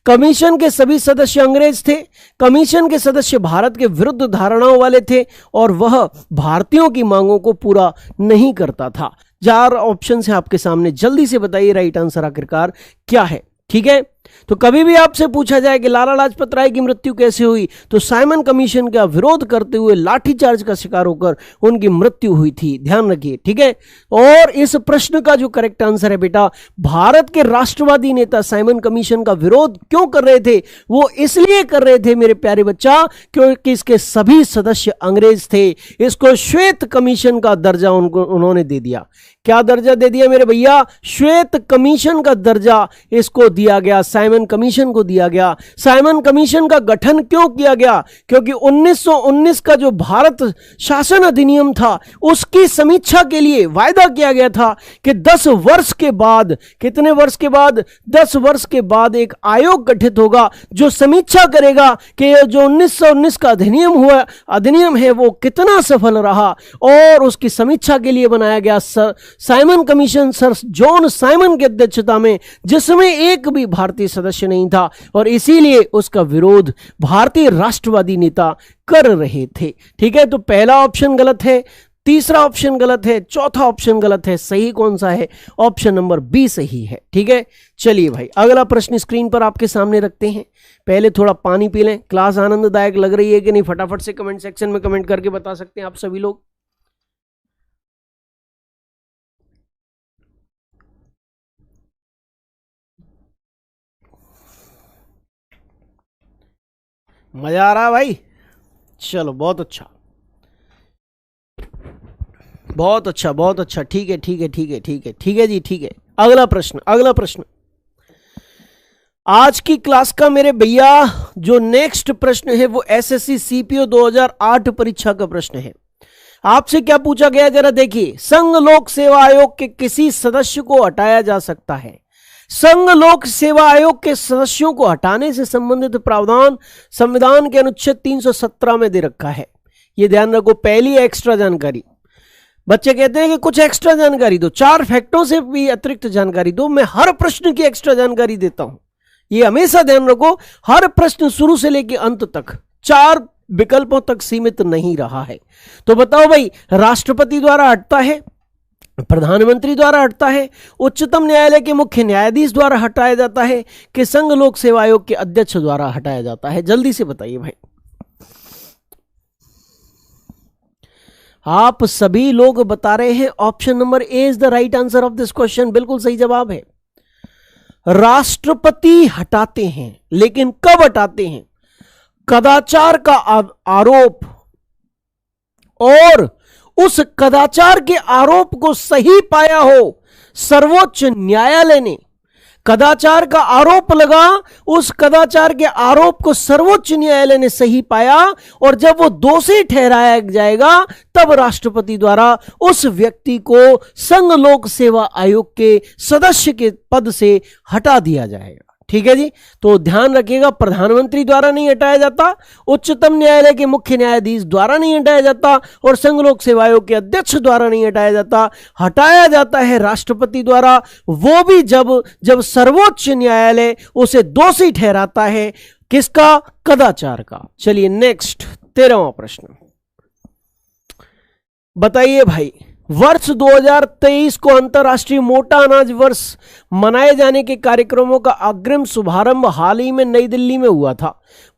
कमीशन के सभी सदस्य अंग्रेज थे। कमीशन के सदस्य भारत के विरुद्ध धारणाओं वाले थे और वह भारतीयों की मांगों को पूरा नहीं करता था। 4 ऑप्शन है आपके सामने, जल्दी से बताइए राइट आंसर आखिरकार क्या है। ठीक है, तो कभी भी आपसे पूछा जाए कि लाला लाजपत राय की मृत्यु कैसे हुई, तो साइमन कमीशन का विरोध करते हुए लाठीचार्ज का शिकार होकर उनकी मृत्यु हुई थी, ध्यान रखिए, ठीक है। और इस प्रश्न का जो करेक्ट आंसर है बेटा, भारत के राष्ट्रवादी नेता साइमन कमीशन का विरोध क्यों कर रहे थे? वो इसलिए कर रहे थे मेरे प्यारे बच्चा, क्योंकि इसके सभी सदस्य अंग्रेज थे। इसको श्वेत कमीशन का दर्जा उन्होंने दे दिया। क्या दर्जा दे दिया मेरे भैया? श्वेत कमीशन का दर्जा इसको दिया गया, साइमन कमीशन को दिया गया। साइमन कमीशन का गठन क्यों किया गया? क्योंकि 1919 का जो भारत शासन अधिनियम था उसकी समीक्षा के लिए वायदा किया गया था कि 10 वर्ष के बाद, कितने वर्ष के बाद? 10 वर्ष के बाद एक आयोग गठित होगा जो समीक्षा करेगा कि जो 1919 का अधिनियम है वो कितना सफल रहा, और उसकी समीक्षा के लिए बनाया गया Simon commission, sir John Simon की अध्यक्षता में, जिसमें एक भी भारतीय सदस्य नहीं था, और इसीलिए उसका विरोध भारतीय राष्ट्रवादी नेता कर रहे थे। ठीक है, तो पहला ऑप्शन गलत है, तीसरा ऑप्शन गलत है, चौथा ऑप्शन गलत है। सही कौन सा है? ऑप्शन नंबर बी सही है। ठीक है, चलिए भाई अगला प्रश्न स्क्रीन पर आपके सामने रखते हैं। पहले थोड़ा पानी पी लें। क्लास आनंददायक लग रही है कि नहीं? फटाफट से कमेंट सेक्शन में कमेंट करके बता सकते हैं आप सभी लोग। मजा आ रहा भाई? चलो बहुत अच्छा, बहुत अच्छा, बहुत अच्छा। ठीक है, ठीक है, ठीक है, ठीक है, ठीक है जी, ठीक है। अगला प्रश्न, अगला प्रश्न आज की क्लास का मेरे भैया जो नेक्स्ट प्रश्न है वो एसएससी सीपीओ 2008 परीक्षा का प्रश्न है। आपसे क्या पूछा गया जरा देखिए। संघ लोक सेवा आयोग के किसी सदस्य को हटाया जा सकता है? संघ लोक सेवा आयोग के सदस्यों को हटाने से संबंधित प्रावधान संविधान के अनुच्छेद 317 में दे रखा है। यह ध्यान रखो, पहली एक्स्ट्रा जानकारी। बच्चे कहते हैं कि कुछ एक्स्ट्रा जानकारी दो, 4 फैक्टों से भी अतिरिक्त जानकारी दो। मैं हर प्रश्न की एक्स्ट्रा जानकारी देता हूं, ये हमेशा ध्यान रखो। हर प्रश्न शुरू से लेकर अंत तक 4 विकल्पों तक सीमित नहीं रहा है। तो बताओ भाई, राष्ट्रपति द्वारा हटता है, प्रधानमंत्री द्वारा हटता है, उच्चतम न्यायालय के मुख्य न्यायाधीश द्वारा हटाया जाता है, कि संघ लोक सेवा आयोग के अध्यक्ष द्वारा हटाया जाता है? जल्दी से बताइए भाई। आप सभी लोग बता रहे हैं option number A is the right answer of this question. बिल्कुल सही जवाब है। राष्ट्रपति हटाते हैं, लेकिन कब हटाते हैं? कदाचार का आरोप, और उस कदाचार के आरोप को सही पाया हो सर्वोच्च न्यायालय ने। कदाचार का आरोप लगा, उस कदाचार के आरोप को सर्वोच्च न्यायालय ने सही पाया, और जब वो दोषी ठहराया जाएगा तब राष्ट्रपति द्वारा उस व्यक्ति को संघ लोक सेवा आयोग के सदस्य के पद से हटा दिया जाएगा। ठीक है जी, तो ध्यान रखिएगा, प्रधानमंत्री द्वारा नहीं हटाया जाता, उच्चतम न्यायालय के मुख्य न्यायाधीश द्वारा नहीं हटाया जाता, और संघ लोक सेवा आयोग के अध्यक्ष द्वारा नहीं हटाया जाता। हटाया जाता है राष्ट्रपति द्वारा, वो भी जब सर्वोच्च न्यायालय उसे दोषी ठहराता है। किसका? कदाचार का। चलिए नेक्स्ट 13वां प्रश्न बताइए भाई। वर्ष 2023 को अंतर्राष्ट्रीय मोटा अनाज वर्ष मनाए जाने के कार्यक्रमों का अग्रिम शुभारंभ हाल ही में नई दिल्ली में हुआ था।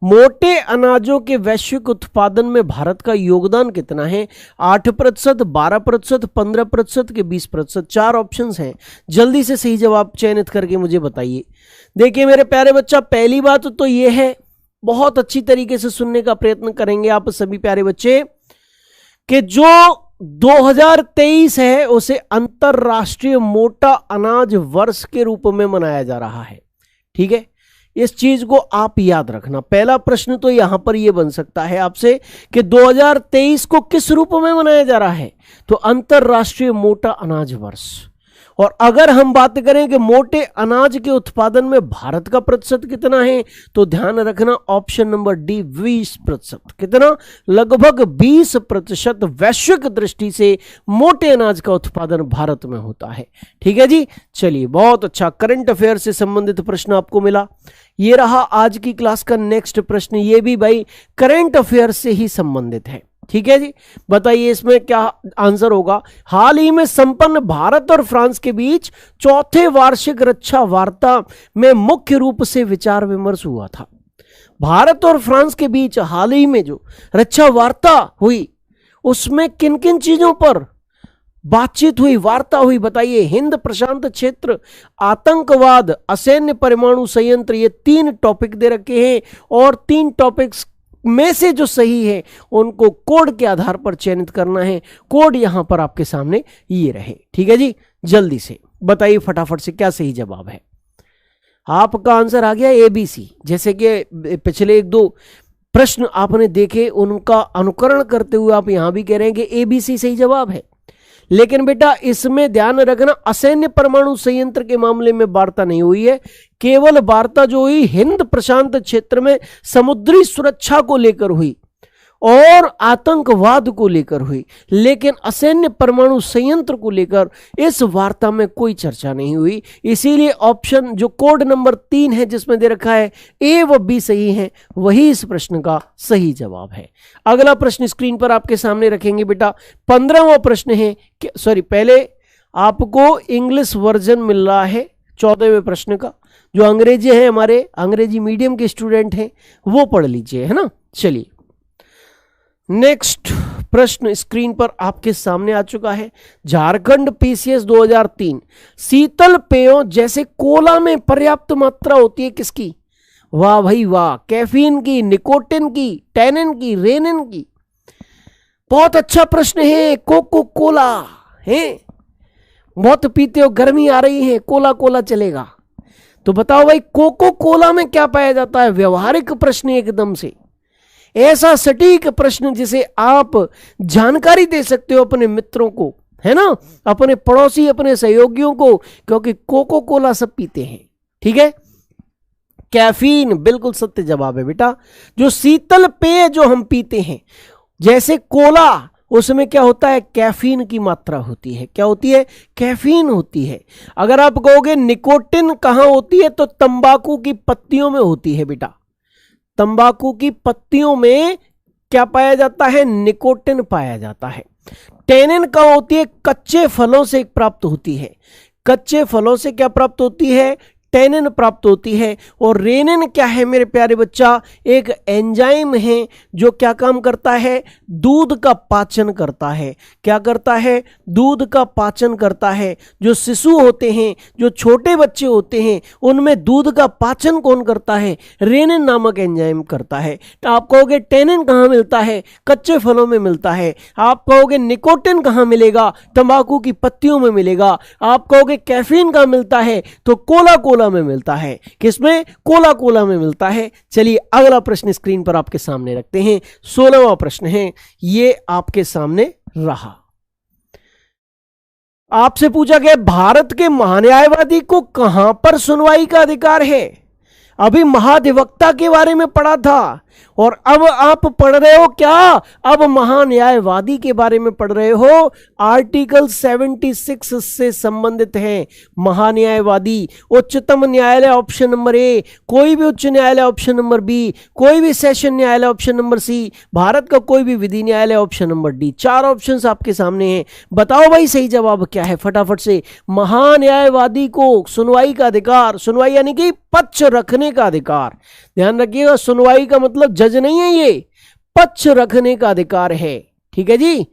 मोटे अनाजों के वैश्विक उत्पादन में भारत का योगदान कितना है? 8%, 12%, 15% के 20%? 4 ऑप्शंस हैं, जल्दी से सही जवाब चयनित करके मुझे बताइए। देखिए मेरे प्यारे बच्चा, पहली बात तो यह है, बहुत अच्छी तरीके से सुनने का प्रयत्न करेंगे आप सभी प्यारे बच्चे, कि जो 2023 है उसे अंतरराष्ट्रीय मोटा अनाज वर्ष के रूप में मनाया जा रहा है। ठीक है, इस चीज को आप याद रखना। पहला प्रश्न तो यहां पर यह बन सकता है आपसे कि 2023 को किस रूप में मनाया जा रहा है? तो अंतरराष्ट्रीय मोटा अनाज वर्ष। और अगर हम बात करें कि मोटे अनाज के उत्पादन में भारत का प्रतिशत कितना है, तो ध्यान रखना ऑप्शन नंबर डी 20%। कितना? लगभग 20% वैश्विक दृष्टि से मोटे अनाज का उत्पादन भारत में होता है। ठीक है जी, चलिए बहुत अच्छा। करंट अफेयर से संबंधित प्रश्न आपको मिला। ये रहा आज की क्लास का नेक्स्ट प्रश्न, ये भी भाई करंट अफेयर से ही संबंधित है। ठीक है जी, बताइए इसमें क्या आंसर होगा। हाल ही में संपन्न भारत और फ्रांस के बीच चौथे वार्षिक रक्षा वार्ता में मुख्य रूप से विचार विमर्श हुआ था। भारत और फ्रांस के बीच हाल ही में जो रक्षा वार्ता हुई उसमें किन किन चीजों पर बातचीत हुई, वार्ता हुई, बताइए। हिंद प्रशांत क्षेत्र, आतंकवाद, असैन्य परमाणु संयंत्र, ये 3 टॉपिक दे रखे हैं और 3 टॉपिक्स में से जो सही है उनको कोड के आधार पर चयनित करना है। कोड यहां पर आपके सामने ये रहे। ठीक है जी, जल्दी से बताइए फटाफट से क्या सही जवाब है। आपका आंसर आ गया ABC। जैसे कि पिछले 1-2 प्रश्न आपने देखे उनका अनुकरण करते हुए आप यहां भी कह रहे हैं कि ABC सही जवाब है, लेकिन बेटा इसमें ध्यान रखना असैन्य परमाणु संयंत्र के मामले में वार्ता नहीं हुई है। केवल वार्ता जो हुई हिंद प्रशांत क्षेत्र में समुद्री सुरक्षा को लेकर हुई और आतंकवाद को लेकर हुई, लेकिन असैन्य परमाणु संयंत्र को लेकर इस वार्ता में कोई चर्चा नहीं हुई। इसीलिए ऑप्शन जो कोड नंबर 3 है जिसमें दे रखा है A व B सही है, वही इस प्रश्न का सही जवाब है। अगला प्रश्न स्क्रीन पर आपके सामने रखेंगे बेटा। 15वां प्रश्न है, सॉरी पहले आपको इंग्लिश वर्जन मिल रहा है 14वें प्रश्न का। जो अंग्रेजी है, हमारे अंग्रेजी मीडियम के स्टूडेंट हैं वो पढ़ लीजिए, है ना। चलिए नेक्स्ट प्रश्न स्क्रीन पर आपके सामने आ चुका है। झारखंड PCS 2003, शीतल पेयों जैसे कोला में पर्याप्त मात्रा होती है किसकी? वाह भाई वाह, कैफीन की, निकोटिन की, टैनिन की, रेनिन की। बहुत अच्छा प्रश्न है। कोको कोला है, बहुत पीते हो, गर्मी आ रही है, कोला कोला चलेगा। तो बताओ भाई कोको कोला में क्या पाया जाता है? व्यवहारिक प्रश्न एकदम से, ऐसा सटीक प्रश्न जिसे आप जानकारी दे सकते हो अपने मित्रों को, है ना, अपने पड़ोसी, अपने सहयोगियों को, क्योंकि कोको कोला सब पीते हैं। ठीक है, कैफीन बिल्कुल सत्य जवाब है बेटा। जो शीतल पेय जो हम पीते हैं जैसे कोला, उसमें क्या होता है? कैफीन की मात्रा होती है। क्या होती है? कैफीन होती है। अगर आप कहोगे निकोटिन कहां होती है, तो तंबाकू की पत्तियों में होती है बेटा। तंबाकू की पत्तियों में क्या पाया जाता है? निकोटिन पाया जाता है। टैनिन कहां होती है? कच्चे फलों से प्राप्त होती है। कच्चे फलों से क्या प्राप्त होती है? टैनिन प्राप्त होती है। और रेनिन क्या है मेरे प्यारे बच्चा? एक एंजाइम है जो क्या काम करता है? दूध का पाचन करता है। क्या करता है? दूध का पाचन करता है। जो शिशु होते हैं, जो छोटे बच्चे होते हैं, उनमें दूध का पाचन कौन करता है? रेनिन नामक एंजाइम करता है। तो आप कहोगे टैनिन कहाँ मिलता है? कच्चे फलों में मिलता है। आप कहोगे निकोटिन कहाँ मिलेगा? तंबाकू की पत्तियों में मिलेगा। आप कहोगे कैफीन कहाँ मिलता है? तो कोला कोला में मिलता है। किसमें? कोला कोला में मिलता है। चलिए अगला प्रश्न स्क्रीन पर आपके सामने रखते हैं। 16वां प्रश्न है, ये आपके सामने रहा। आपसे पूछा गया भारत के महान्यायवादी को कहां पर सुनवाई का अधिकार है? अभी महाधिवक्ता के बारे में पढ़ा था और अब आप पढ़ रहे हो क्या? अब महान्यायवादी के बारे में पढ़ रहे हो। आर्टिकल 76 से संबंधित है महान्यायवादी। उच्चतम न्यायालय ऑप्शन नंबर A, कोई भी उच्च न्यायालय ऑप्शन नंबर B, कोई भी सेशन न्यायालय ऑप्शन नंबर C, भारत का कोई भी विधि न्यायालय ऑप्शन नंबर D। 4 ऑप्शंस आपके सामने हैं। बताओ भाई सही जवाब क्या है फटाफट से। महान्यायवादी को सुनवाई का अधिकार, सुनवाई यानी कि पक्ष रखने का अधिकार। ध्यान रखिएगा, सुनवाई का मतलब जज नहीं है, ये पक्ष रखने का अधिकार है। ठीक है जी,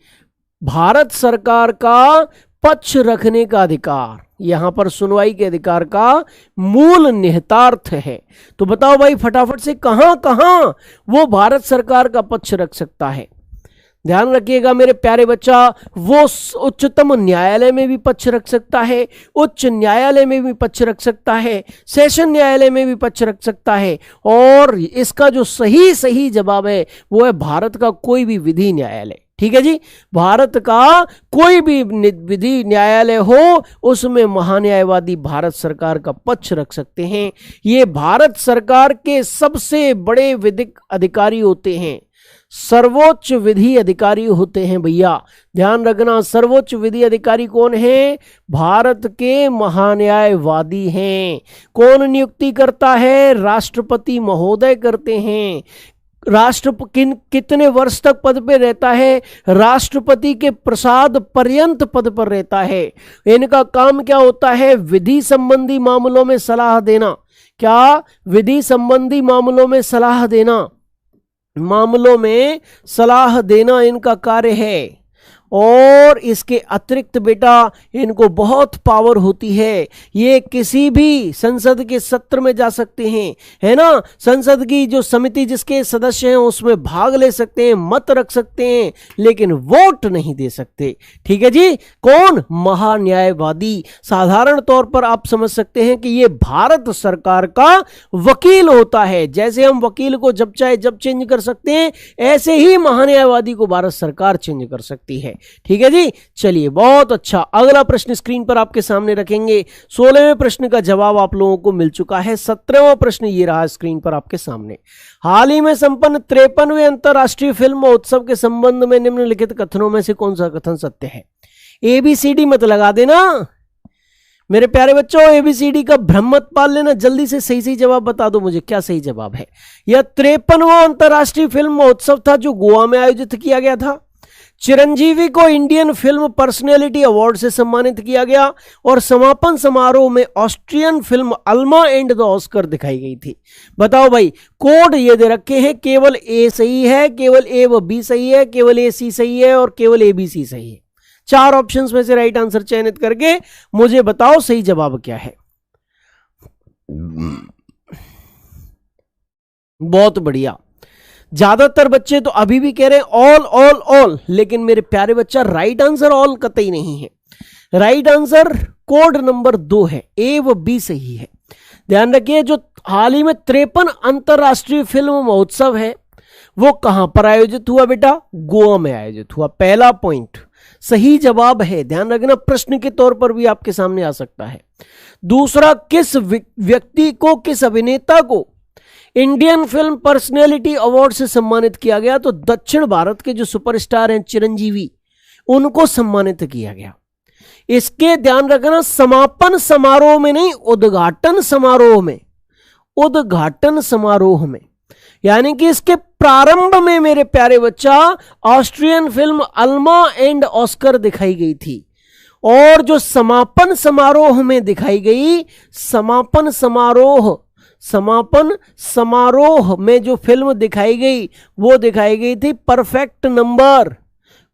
भारत सरकार का पक्ष रखने का अधिकार यहां पर सुनवाई के अधिकार का मूल निहितार्थ है। तो बताओ भाई फटाफट से कहां कहां वो भारत सरकार का पक्ष रख सकता है? ध्यान रखिएगा मेरे प्यारे बच्चा, वो उच्चतम न्यायालय में भी पक्ष रख सकता है, उच्च न्यायालय में भी पक्ष रख सकता है, सेशन न्यायालय में भी पक्ष रख सकता है। और इसका जो सही जवाब है वो है भारत का कोई भी विधि न्यायालय। ठीक है जी, भारत का कोई भी विधि न्यायालय हो उसमें महान्यायवादी भारत सरकार का पक्ष रख सकते हैं। ये भारत सरकार के सबसे बड़े विधिक अधिकारी होते हैं, सर्वोच्च विधि अधिकारी होते हैं भैया। ध्यान रखना, सर्वोच्च विधि अधिकारी कौन है? भारत के महान्यायवादी हैं। कौन नियुक्ति करता है? राष्ट्रपति महोदय करते हैं। कितने वर्ष तक पद पे रहता है? राष्ट्रपति के प्रसाद पर्यंत पद पर रहता है। इनका काम क्या होता है? विधि संबंधी मामलों में सलाह देना। क्या? विधि संबंधी मामलों में सलाह देना, मामलों में सलाह देना इनका कार्य है। और इसके अतिरिक्त बेटा इनको बहुत पावर होती है, ये किसी भी संसद के सत्र में जा सकते हैं, है ना। संसद की जो समिति जिसके सदस्य हैं उसमें भाग ले सकते हैं, मत रख सकते हैं, लेकिन वोट नहीं दे सकते। ठीक है जी। कौन? महान्यायवादी। साधारण तौर पर आप समझ सकते हैं कि ये भारत सरकार का वकील होता है। जैसे हम वकील को जब चाहे जब चेंज कर सकते हैं, ऐसे ही महान्यायवादी को भारत सरकार चेंज कर सकती है। ठीक है जी। चलिए, बहुत अच्छा। अगला प्रश्न स्क्रीन पर आपके सामने रखेंगे। 16वें प्रश्न का जवाब आप लोगों को मिल चुका है। 17वां प्रश्न ये रहा स्क्रीन पर आपके सामने। हाल ही में संपन्न 53वें अंतरराष्ट्रीय फिल्म महोत्सव के संबंध में निम्नलिखित कथनों में से कौन सा कथन सत्य है? ABCD मत लगा देना मेरे प्यारे बच्चों, ABCD का भ्रम मत पाल लेना। जल्दी से सही सही जवाब बता दो मुझे, क्या सही जवाब है? यह 53वां अंतरराष्ट्रीय फिल्म महोत्सव था जो गोवा में आयोजित किया गया था। चिरंजीवी को इंडियन फिल्म पर्सनैलिटी अवार्ड से सम्मानित किया गया और समापन समारोह में Austrian film Alma and the Oscar दिखाई गई थी। बताओ भाई, कोड ये दे रखे हैं, केवल A सही है, केवल A व B सही है, केवल AC सही है और केवल ABC सही है। 4 ऑप्शंस में से राइट आंसर चयनित करके मुझे बताओ सही जवाब क्या है। बहुत बढ़िया। ज्यादातर बच्चे तो अभी भी कह रहे हैं ऑल ऑल ऑल, लेकिन मेरे प्यारे बच्चा राइट आंसर ऑल कतई नहीं है। राइट आंसर कोड नंबर 2 है, A व B सही है। ध्यान रखिए, जो हाल ही में 53 अंतरराष्ट्रीय फिल्म महोत्सव है वो कहां पर आयोजित हुआ बेटा? गोवा में आयोजित हुआ। पहला पॉइंट सही जवाब है। ध्यान रखना, प्रश्न के तौर पर भी आपके सामने आ सकता है। दूसरा, किस व्यक्ति को, किस अभिनेता को इंडियन फिल्म पर्सनैलिटी अवार्ड से सम्मानित किया गया? तो दक्षिण भारत के जो सुपरस्टार हैं चिरंजीवी, उनको सम्मानित किया गया। इसके ध्यान रखना, समापन समारोह में नहीं, उद्घाटन समारोह में। उद्घाटन समारोह में, यानी कि इसके प्रारंभ में मेरे प्यारे बच्चा Austrian film Alma and Oscar दिखाई गई थी। और जो समापन समारोह में दिखाई गई, समापन समारोह में जो फिल्म दिखाई गई वो दिखाई गई थी परफेक्ट नंबर।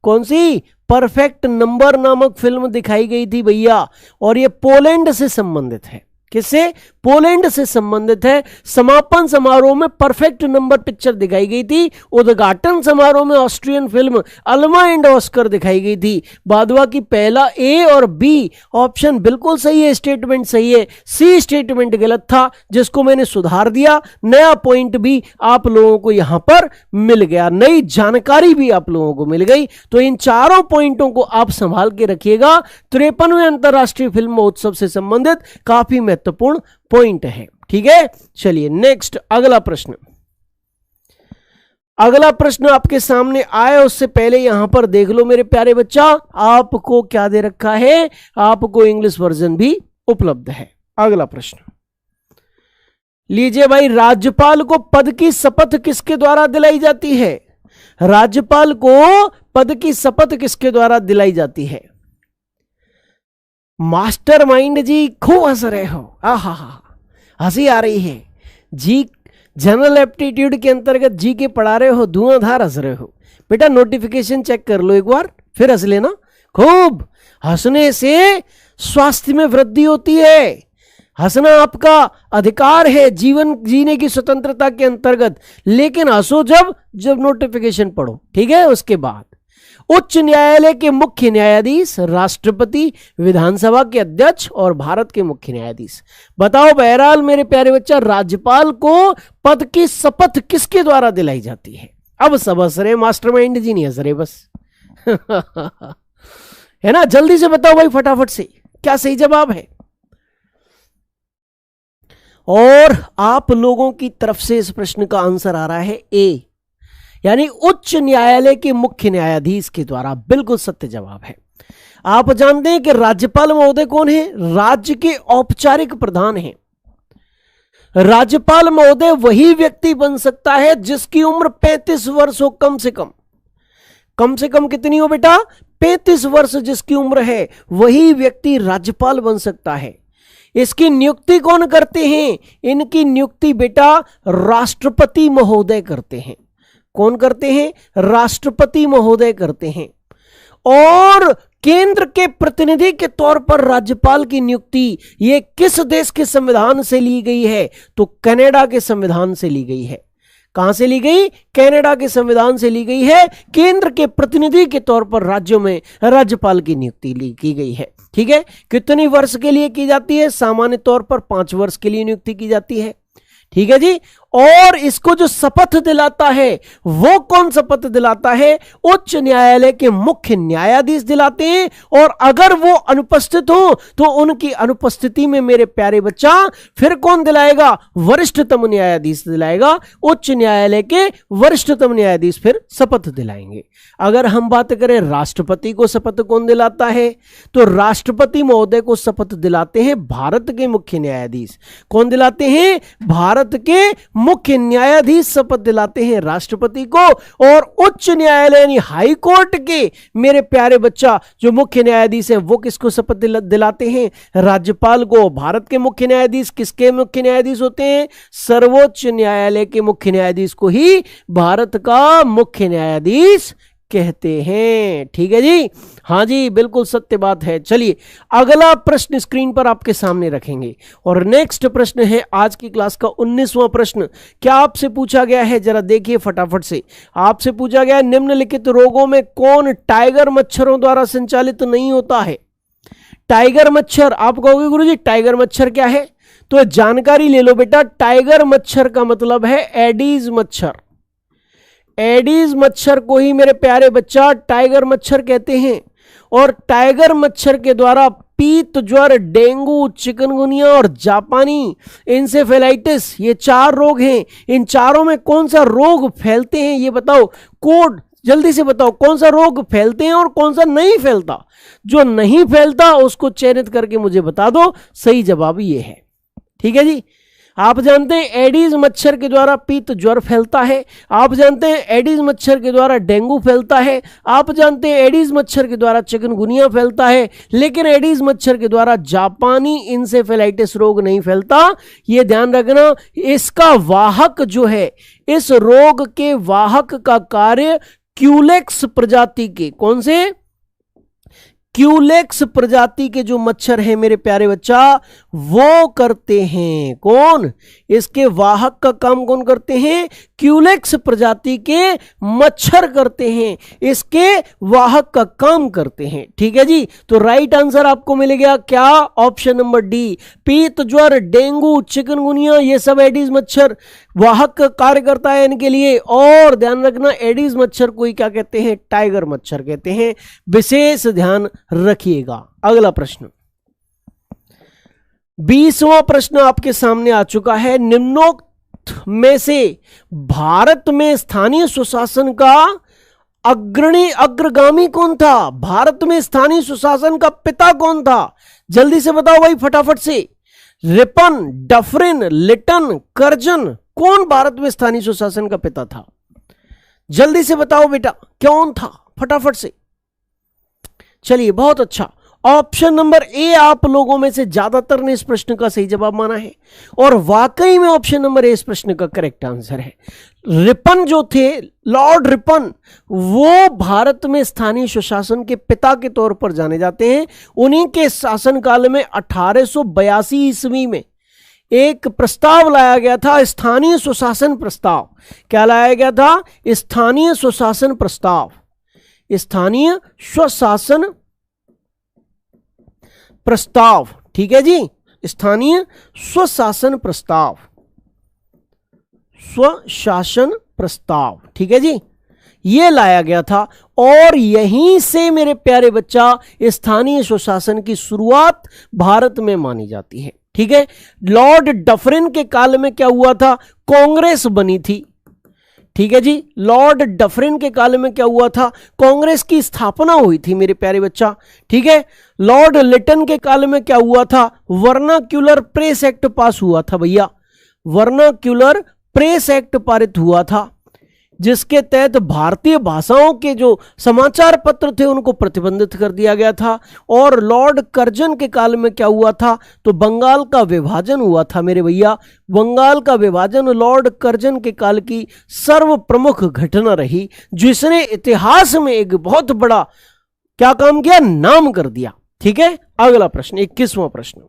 कौन सी? परफेक्ट नंबर नामक फिल्म दिखाई गई थी भैया। और ये पोलैंड से संबंधित है। किससे? पोलैंड से संबंधित है। समापन समारोह में परफेक्ट नंबर पिक्चर दिखाई गई थी। उद्घाटन समारोह में Austrian film Alma and Oscar दिखाई गई थी। बादवा की पहला A और B ऑप्शन बिल्कुल सही है, स्टेटमेंट सही है। C स्टेटमेंट गलत था, जिसको मैंने सुधार दिया। नया पॉइंट भी आप लोगों को यहां पर मिल गया, नई जानकारी भी आप लोगों को मिल गई। तो इन चारों पॉइंटों को आप संभाल के रखिएगा। 53वें अंतरराष्ट्रीय फिल्म महोत्सव से संबंधित काफी महत्वपूर्ण पॉइंट है। ठीक है, चलिए नेक्स्ट, अगला प्रश्न। अगला प्रश्न आपके सामने आए उससे पहले यहां पर देख लो मेरे प्यारे बच्चा, आपको क्या दे रखा है? आपको इंग्लिश वर्जन भी उपलब्ध है। अगला प्रश्न लीजिए भाई, राज्यपाल को पद की शपथ किसके द्वारा दिलाई जाती है? राज्यपाल को पद की शपथ किसके द्वारा दिलाई जाती है? मास्टरमाइंड जी खूब हंस रहे हो, आहा हंसी आ रही है जी। जनरल एप्टीट्यूड के अंतर्गत जी के पढ़ा रहे हो, धुआंधार हंस रहे हो। बेटा नोटिफिकेशन चेक कर लो एक बार, फिर हंस लेना खूब। हंसने से स्वास्थ्य में वृद्धि होती है। हंसना आपका अधिकार है जीवन जीने की स्वतंत्रता के अंतर्गत, लेकिन हंसो जब नोटिफिकेशन पढ़ो। ठीक है, उसके बाद उच्च न्यायालय के मुख्य न्यायाधीश, राष्ट्रपति, विधानसभा के अध्यक्ष और भारत के मुख्य न्यायाधीश। बताओ बहरहाल मेरे प्यारे बच्चा, राज्यपाल को पद की शपथ किसके द्वारा दिलाई जाती है? अब सब हंस रहे, मास्टरमाइंड जी नहीं हंस रहे बस है ना। जल्दी से बताओ भाई फटाफट से, क्या सही जवाब है? और आप लोगों की तरफ से इस प्रश्न का आंसर आ रहा है A, यानी उच्च न्यायालय के मुख्य न्यायाधीश के द्वारा। बिल्कुल सत्य जवाब है। आप जानते हैं कि राज्यपाल महोदय कौन है? राज्य के औपचारिक प्रधान हैं। राज्यपाल महोदय वही व्यक्ति बन सकता है जिसकी उम्र 35 वर्ष हो, कम से कम कितनी हो बेटा? 35 वर्ष जिसकी उम्र है वही व्यक्ति राज्यपाल बन सकता है। इसकी नियुक्ति कौन करते हैं? इनकी नियुक्ति बेटा राष्ट्रपति महोदय करते हैं। कौन करते हैं? राष्ट्रपति महोदय करते हैं। और केंद्र के प्रतिनिधि के तौर पर राज्यपाल की नियुक्ति ये किस देश के संविधान से ली गई है? तो कनाडा के संविधान से ली गई है। कहां से ली गई? कनाडा के संविधान से ली गई है। केंद्र के प्रतिनिधि के तौर पर राज्यों में राज्यपाल की नियुक्ति की गई है। ठीक है, कितनी वर्ष के लिए की जाती है? सामान्य तौर पर 5 वर्ष के लिए नियुक्ति की जाती है। ठीक है जी। और इसको जो शपथ दिलाता है वो कौन शपथ दिलाता है? उच्च न्यायालय के मुख्य न्यायाधीश दिलाते हैं। और अगर वो अनुपस्थित हो तो उनकी अनुपस्थिति में मेरे प्यारे बच्चा फिर कौन दिलाएगा? वरिष्ठतम न्यायाधीश दिलाएगा। उच्च न्यायालय के वरिष्ठतम न्यायाधीश फिर शपथ दिलाएंगे। अगर हम बात करें राष्ट्रपति को शपथ कौन दिलाता है, तो राष्ट्रपति महोदय को शपथ दिलाते हैं भारत के मुख्य न्यायाधीश। कौन दिलाते हैं? भारत के मुख्य न्यायाधीश शपथ दिलाते हैं राष्ट्रपति को। और उच्च न्यायालय यानी हाई कोर्ट के मेरे प्यारे बच्चा जो मुख्य न्यायाधीश है वो किसको शपथ दिलाते हैं? राज्यपाल को। भारत के मुख्य न्यायाधीश किसके मुख्य न्यायाधीश होते हैं? सर्वोच्च न्यायालय के मुख्य न्यायाधीश को ही भारत का मुख्य न्यायाधीश कहते हैं। ठीक है जी, हाँ जी, बिल्कुल सत्य बात है। चलिए अगला प्रश्न स्क्रीन पर आपके सामने रखेंगे और नेक्स्ट प्रश्न है आज की क्लास का 19वां प्रश्न। क्या आपसे पूछा गया है, जरा देखिए फटाफट से। आपसे पूछा गया है निम्नलिखित रोगों में कौन टाइगर मच्छरों द्वारा संचालित नहीं होता है? टाइगर मच्छर, आप कहोगे गुरुजी टाइगर मच्छर क्या है? तो जानकारी ले लो बेटा। टाइगर मच्छर का मतलब है एडीज मच्छर। एडीज मच्छर को ही मेरे प्यारे बच्चा टाइगर मच्छर कहते हैं। और टाइगर मच्छर के द्वारा पीत ज्वर, डेंगू, चिकनगुनिया और जापानी इंसेफेलाइटिस ये 4 रोग हैं। इन चारों में कौन सा रोग फैलते हैं ये बताओ। कोड जल्दी से बताओ, कौन सा रोग फैलते हैं और कौन सा नहीं फैलता। जो नहीं फैलता उसको चयनित करके मुझे बता दो। सही जवाब ये है। ठीक है जी। आप जानते हैं एडीज मच्छर के द्वारा पीत ज्वर फैलता है। आप जानते हैं एडीज मच्छर के द्वारा डेंगू फैलता है। आप जानते हैं एडीज मच्छर के द्वारा चिकनगुनिया फैलता है। लेकिन एडीज मच्छर के द्वारा जापानी इंसेफेलाइटिस रोग नहीं फैलता। ये ध्यान रखना। इसका वाहक जो है, इस रोग के वाहक का कार्य क्यूलेक्स प्रजाति के, कौन से? क्यूलेक्स प्रजाति के जो मच्छर हैं मेरे प्यारे बच्चा वो करते हैं। कौन? इसके वाहक का काम कौन करते हैं? क्यूलेक्स प्रजाति के मच्छर करते हैं। इसके वाहक का काम करते हैं। ठीक है जी। तो राइट आंसर आपको मिलेगा क्या? Option number D. पीत ज्वर, डेंगू, चिकनगुनिया ये सब एडीज मच्छर वाहक का कार्य करता है इनके लिए। और ध्यान रखना एडीज मच्छर को ही क्या कहते हैं? टाइगर मच्छर कहते हैं। विशेष ध्यान रखिएगा। अगला प्रश्न 20वां प्रश्न आपके सामने आ चुका है। निम्नोक्त में से भारत में स्थानीय सुशासन का अग्रगामी कौन था? भारत में स्थानीय सुशासन का पिता कौन था? जल्दी से बताओ भाई फटाफट से। रिपन, डफरिन, लिटन, कर्जन, कौन भारत में स्थानीय सुशासन का पिता था? जल्दी से बताओ बेटा कौन था फटाफट से। चलिए बहुत अच्छा। ऑप्शन नंबर ए आप लोगों में से ज्यादातर ने इस प्रश्न का सही जवाब माना है और वाकई में ऑप्शन नंबर ए इस प्रश्न का करेक्ट आंसर है। रिपन जो थे, लॉर्ड रिपन, वो भारत में स्थानीय सुशासन के पिता के तौर पर जाने जाते हैं। उन्हीं के शासनकाल में 1882 ईस्वी में एक प्रस्ताव लाया गया था, स्थानीय सुशासन प्रस्ताव। क्या लाया गया था? स्थानीय सुशासन प्रस्ताव। स्थानीय स्वशासन प्रस्ताव। ठीक है जी। स्थानीय स्वशासन प्रस्ताव, स्वशासन प्रस्ताव। ठीक है जी। ये लाया गया था और यहीं से मेरे प्यारे बच्चा स्थानीय स्वशासन की शुरुआत भारत में मानी जाती है। ठीक है। लॉर्ड डफरिन के काल में क्या हुआ था? कांग्रेस बनी थी। ठीक है जी। लॉर्ड डफरिन के काल में क्या हुआ था? कांग्रेस की स्थापना हुई थी मेरे प्यारे बच्चा। ठीक है। लॉर्ड लिटन के काल में क्या हुआ था? वर्नाक्यूलर प्रेस एक्ट पास हुआ था भैया। वर्नाक्यूलर प्रेस एक्ट पारित हुआ था, जिसके तहत भारतीय भाषाओं के जो समाचार पत्र थे उनको प्रतिबंधित कर दिया गया था। और लॉर्ड कर्जन के काल में क्या हुआ था, तो बंगाल का विभाजन हुआ था मेरे भैया। बंगाल का विभाजन लॉर्ड कर्जन के काल की सर्व प्रमुख घटना रही, जिसने इतिहास में एक बहुत बड़ा क्या काम किया, नाम कर दिया। ठीक है, अगला प्रश्न 21वां प्रश्न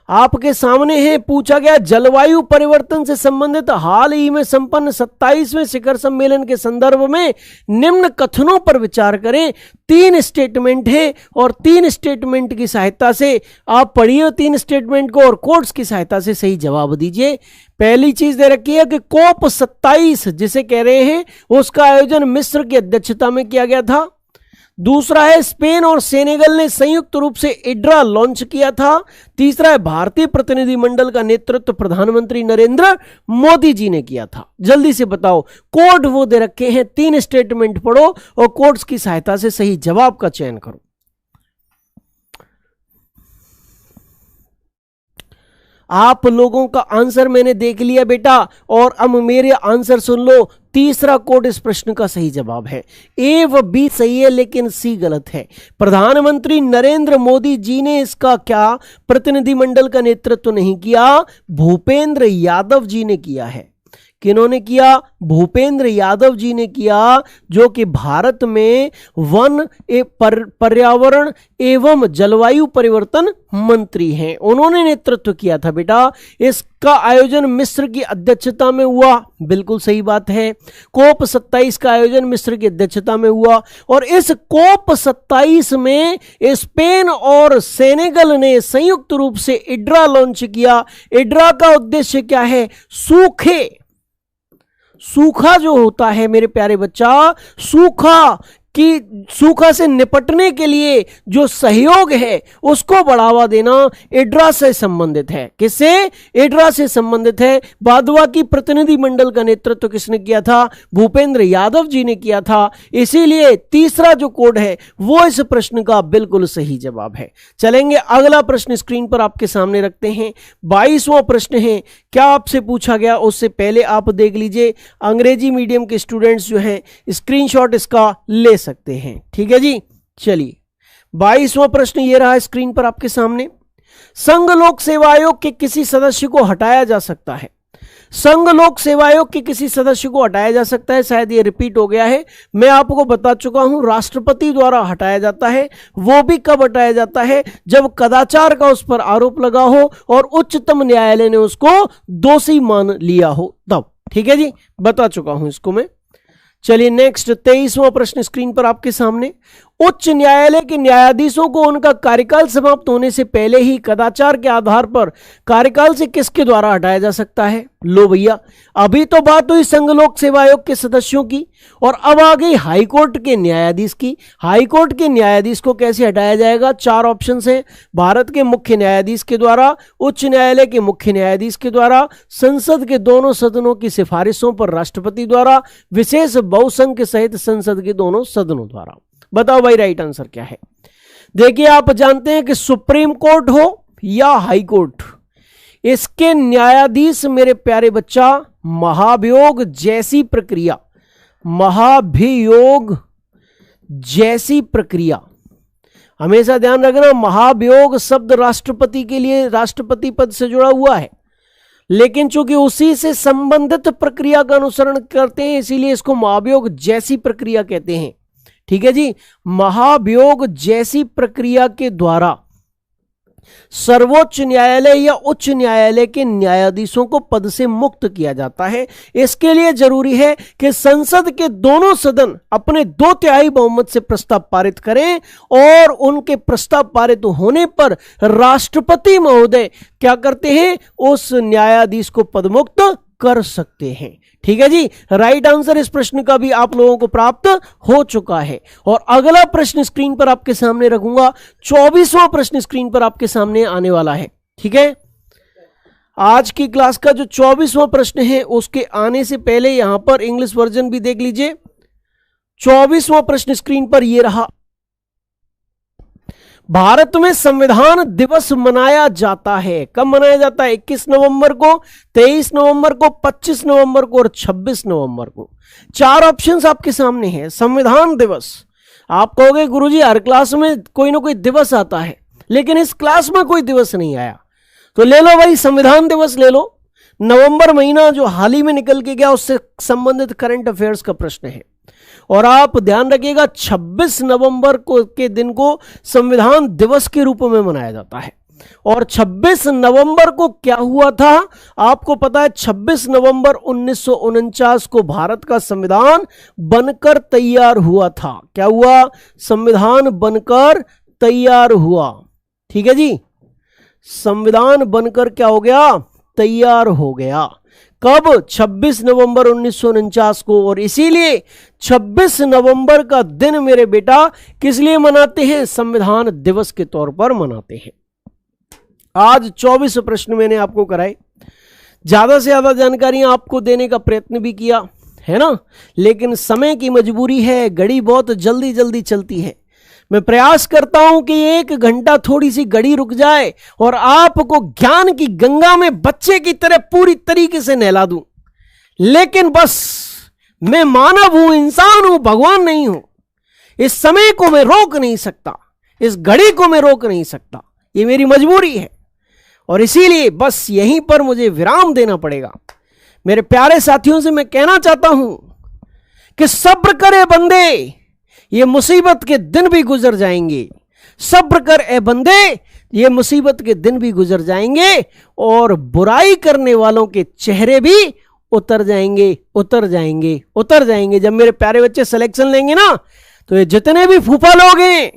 आपके सामने है, पूछा गया जलवायु परिवर्तन से संबंधित हाल ही में संपन्न 27वें शिखर सम्मेलन के संदर्भ में निम्न कथनों पर विचार करें। 3 स्टेटमेंट है और 3 स्टेटमेंट की सहायता से आप पढ़िए 3 स्टेटमेंट को और कोट्स की सहायता से सही जवाब दीजिए। पहली चीज दे रखी है कि कोप 27 जिसे कह रहे हैं उसका आयोजन मिस्र की अध्यक्षता में किया गया था। दूसरा है स्पेन और सेनेगल ने संयुक्त रूप से इड्रा लॉन्च किया था। तीसरा है भारतीय प्रतिनिधिमंडल का नेतृत्व प्रधानमंत्री नरेंद्र मोदी जी ने किया था। जल्दी से बताओ, कोड वो दे रखे हैं, 3 स्टेटमेंट पढ़ो और कोड्स की सहायता से सही जवाब का चयन करो। आप लोगों का आंसर मैंने देख लिया बेटा, और अब मेरे आंसर सुन लो। तीसरा कोड इस प्रश्न का सही जवाब है। ए व बी सही है लेकिन सी गलत है। प्रधानमंत्री नरेंद्र मोदी जी ने इसका क्या प्रतिनिधिमंडल का नेतृत्व नहीं किया, भूपेंद्र यादव जी ने किया है। किन्होंने किया, भूपेंद्र यादव जी ने किया, जो कि भारत में वन पर्यावरण एवं जलवायु परिवर्तन मंत्री हैं। उन्होंने नेतृत्व किया था बेटा। इसका आयोजन मिस्र की अध्यक्षता में हुआ, बिल्कुल सही बात है। कोप 27 का आयोजन मिस्र की अध्यक्षता में हुआ और इस कोप 27 में स्पेन और सेनेगल ने संयुक्त रूप से इड्रा लॉन्च किया। इड्रा का उद्देश्य क्या है, सूखा जो होता है मेरे प्यारे बच्चा, सूखा से निपटने के लिए जो सहयोग है उसको बढ़ावा देना इड्रा से संबंधित है। किससे, इड्रा से संबंधित है। बादवा की प्रतिनिधिमंडल का नेतृत्व किसने किया था, भूपेंद्र यादव जी ने किया था। इसीलिए तीसरा जो कोड है वो इस प्रश्न का बिल्कुल सही जवाब है। चलेंगे अगला प्रश्न स्क्रीन पर आपके सामने रखते हैं। 22वां प्रश्न है, क्या आपसे पूछा गया उससे पहले आप देख लीजिए। अंग्रेजी मीडियम के स्टूडेंट्स जो हैं स्क्रीनशॉट इसका ले सकते हैं। ठीक है जी, चलिए 22वां प्रश्न ये रहा स्क्रीन पर आपके सामने। संघ लोक सेवा आयोग के किसी सदस्य को हटाया जा सकता है। संघ लोक सेवा आयोग के किसी सदस्य को हटाया जा सकता है। शायद ये रिपीट हो गया है, मैं आपको बता चुका हूं। राष्ट्रपति द्वारा हटाया जाता है। वो भी कब हटाया जाता है, जब कदाचार का उस पर आरोप लगा हो और उच्चतम न्यायालय ने उसको दोषी मान लिया हो तब। ठीक है जी, बता चुका हूं इसको मैं। चलिए नेक्स्ट 23वां प्रश्न स्क्रीन पर आपके सामने। उच्च न्यायालय के न्यायाधीशों को उनका कार्यकाल समाप्त होने से पहले ही कदाचार के आधार पर कार्यकाल से किसके द्वारा हटाया जा सकता है। लो भैया, अभी तो बात हुई संघ लोक सेवा आयोग के सदस्यों की और अब आ गई हाईकोर्ट के न्यायाधीश की। हाईकोर्ट के न्यायाधीश को कैसे हटाया जाएगा, 4 ऑप्शन हैं। भारत के मुख्य न्यायाधीश के द्वारा, उच्च न्यायालय के मुख्य न्यायाधीश के द्वारा, संसद के दोनों सदनों की सिफारिशों पर राष्ट्रपति द्वारा, विशेष बहुसंख्य सहित संसद के दोनों सदनों द्वारा। बताओ भाई राइट आंसर क्या है। देखिए, आप जानते हैं कि सुप्रीम कोर्ट हो या हाई कोर्ट, इसके न्यायाधीश मेरे प्यारे बच्चा महाभियोग जैसी प्रक्रिया, महाभियोग जैसी प्रक्रिया, हमेशा ध्यान रखना। महाभियोग शब्द राष्ट्रपति के लिए राष्ट्रपति पद से जुड़ा हुआ है, लेकिन चूंकि उसी से संबंधित प्रक्रिया का अनुसरण करते हैं इसीलिए इसको महाभियोग जैसी प्रक्रिया कहते हैं। ठीक है जी, महाभियोग जैसी प्रक्रिया के द्वारा सर्वोच्च न्यायालय या उच्च न्यायालय के न्यायाधीशों को पद से मुक्त किया जाता है। इसके लिए जरूरी है कि संसद के दोनों सदन अपने 2/3 बहुमत से प्रस्ताव पारित करें और उनके प्रस्ताव पारित होने पर राष्ट्रपति महोदय क्या करते हैं, उस न्यायाधीश को पदमुक्त कर सकते हैं। ठीक है जी, राइट आंसर इस प्रश्न का भी आप लोगों को प्राप्त हो चुका है। और अगला प्रश्न स्क्रीन पर आपके सामने रखूंगा। 24वां प्रश्न स्क्रीन पर आपके सामने आने वाला है। ठीक है, आज की क्लास का जो 24वां प्रश्न है उसके आने से पहले यहां पर इंग्लिश वर्जन भी देख लीजिए। 24वां प्रश्न स्क्रीन पर यह रहा। भारत में संविधान दिवस मनाया जाता है। कब मनाया जाता है? 21 नवंबर को, 23 नवंबर को, 25 नवंबर को और 26 नवंबर को। 4 ऑप्शंस आपके सामने हैं। संविधान दिवस, आप कहोगे गुरुजी हर क्लास में कोई ना कोई दिवस आता है, लेकिन इस क्लास में कोई दिवस नहीं आया, तो ले लो भाई संविधान दिवस ले लो। नवंबर महीना जो हाल ही में निकल के गया उससे संबंधित करंट अफेयर्स का प्रश्न है। और आप ध्यान रखिएगा 26 नवंबर को के दिन को संविधान दिवस के रूप में मनाया जाता है। और 26 नवंबर को क्या हुआ था आपको पता है? 26 नवंबर 1949 को भारत का संविधान बनकर तैयार हुआ था। क्या हुआ? संविधान बनकर तैयार हुआ। ठीक है जी, संविधान बनकर क्या हो गया? तैयार हो गया। कब? 26 नवंबर 1949 को। और इसीलिए 26 नवंबर का दिन मेरे बेटा किस लिए मनाते हैं? संविधान दिवस के तौर पर मनाते हैं। आज 24 प्रश्न मैंने आपको कराए, ज्यादा से ज्यादा जानकारियां आपको देने का प्रयत्न भी किया है ना, लेकिन समय की मजबूरी है, घड़ी बहुत जल्दी जल्दी चलती है। मैं प्रयास करता हूं कि 1 घंटा थोड़ी सी घड़ी रुक जाए और आपको ज्ञान की गंगा में बच्चे की तरह पूरी तरीके से नहला दूं, लेकिन बस मैं मानव हूं, इंसान हूं, भगवान नहीं हूं। इस समय को मैं रोक नहीं सकता, इस घड़ी को मैं रोक नहीं सकता, ये मेरी मजबूरी है। और इसीलिए बस यहीं पर मुझे विराम देना पड़ेगा। मेरे प्यारे साथियों से मैं कहना चाहता हूं कि सब्र करे बंदे, ये मुसीबत के दिन भी गुजर जाएंगे। सब्र कर ए बंदे, ये मुसीबत के दिन भी गुजर जाएंगे और बुराई करने वालों के चेहरे भी उतर जाएंगे, उतर जाएंगे, उतर जाएंगे। जब मेरे प्यारे बच्चे सिलेक्शन लेंगे ना, तो ये जितने भी फूफा लोग हैं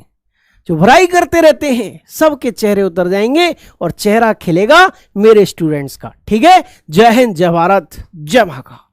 जो बुराई करते रहते हैं, सबके चेहरे उतर जाएंगे और चेहरा खिलेगा मेरे स्टूडेंट्स का। ठीक है? जय हिंद, जय भारत, जय महाकाल।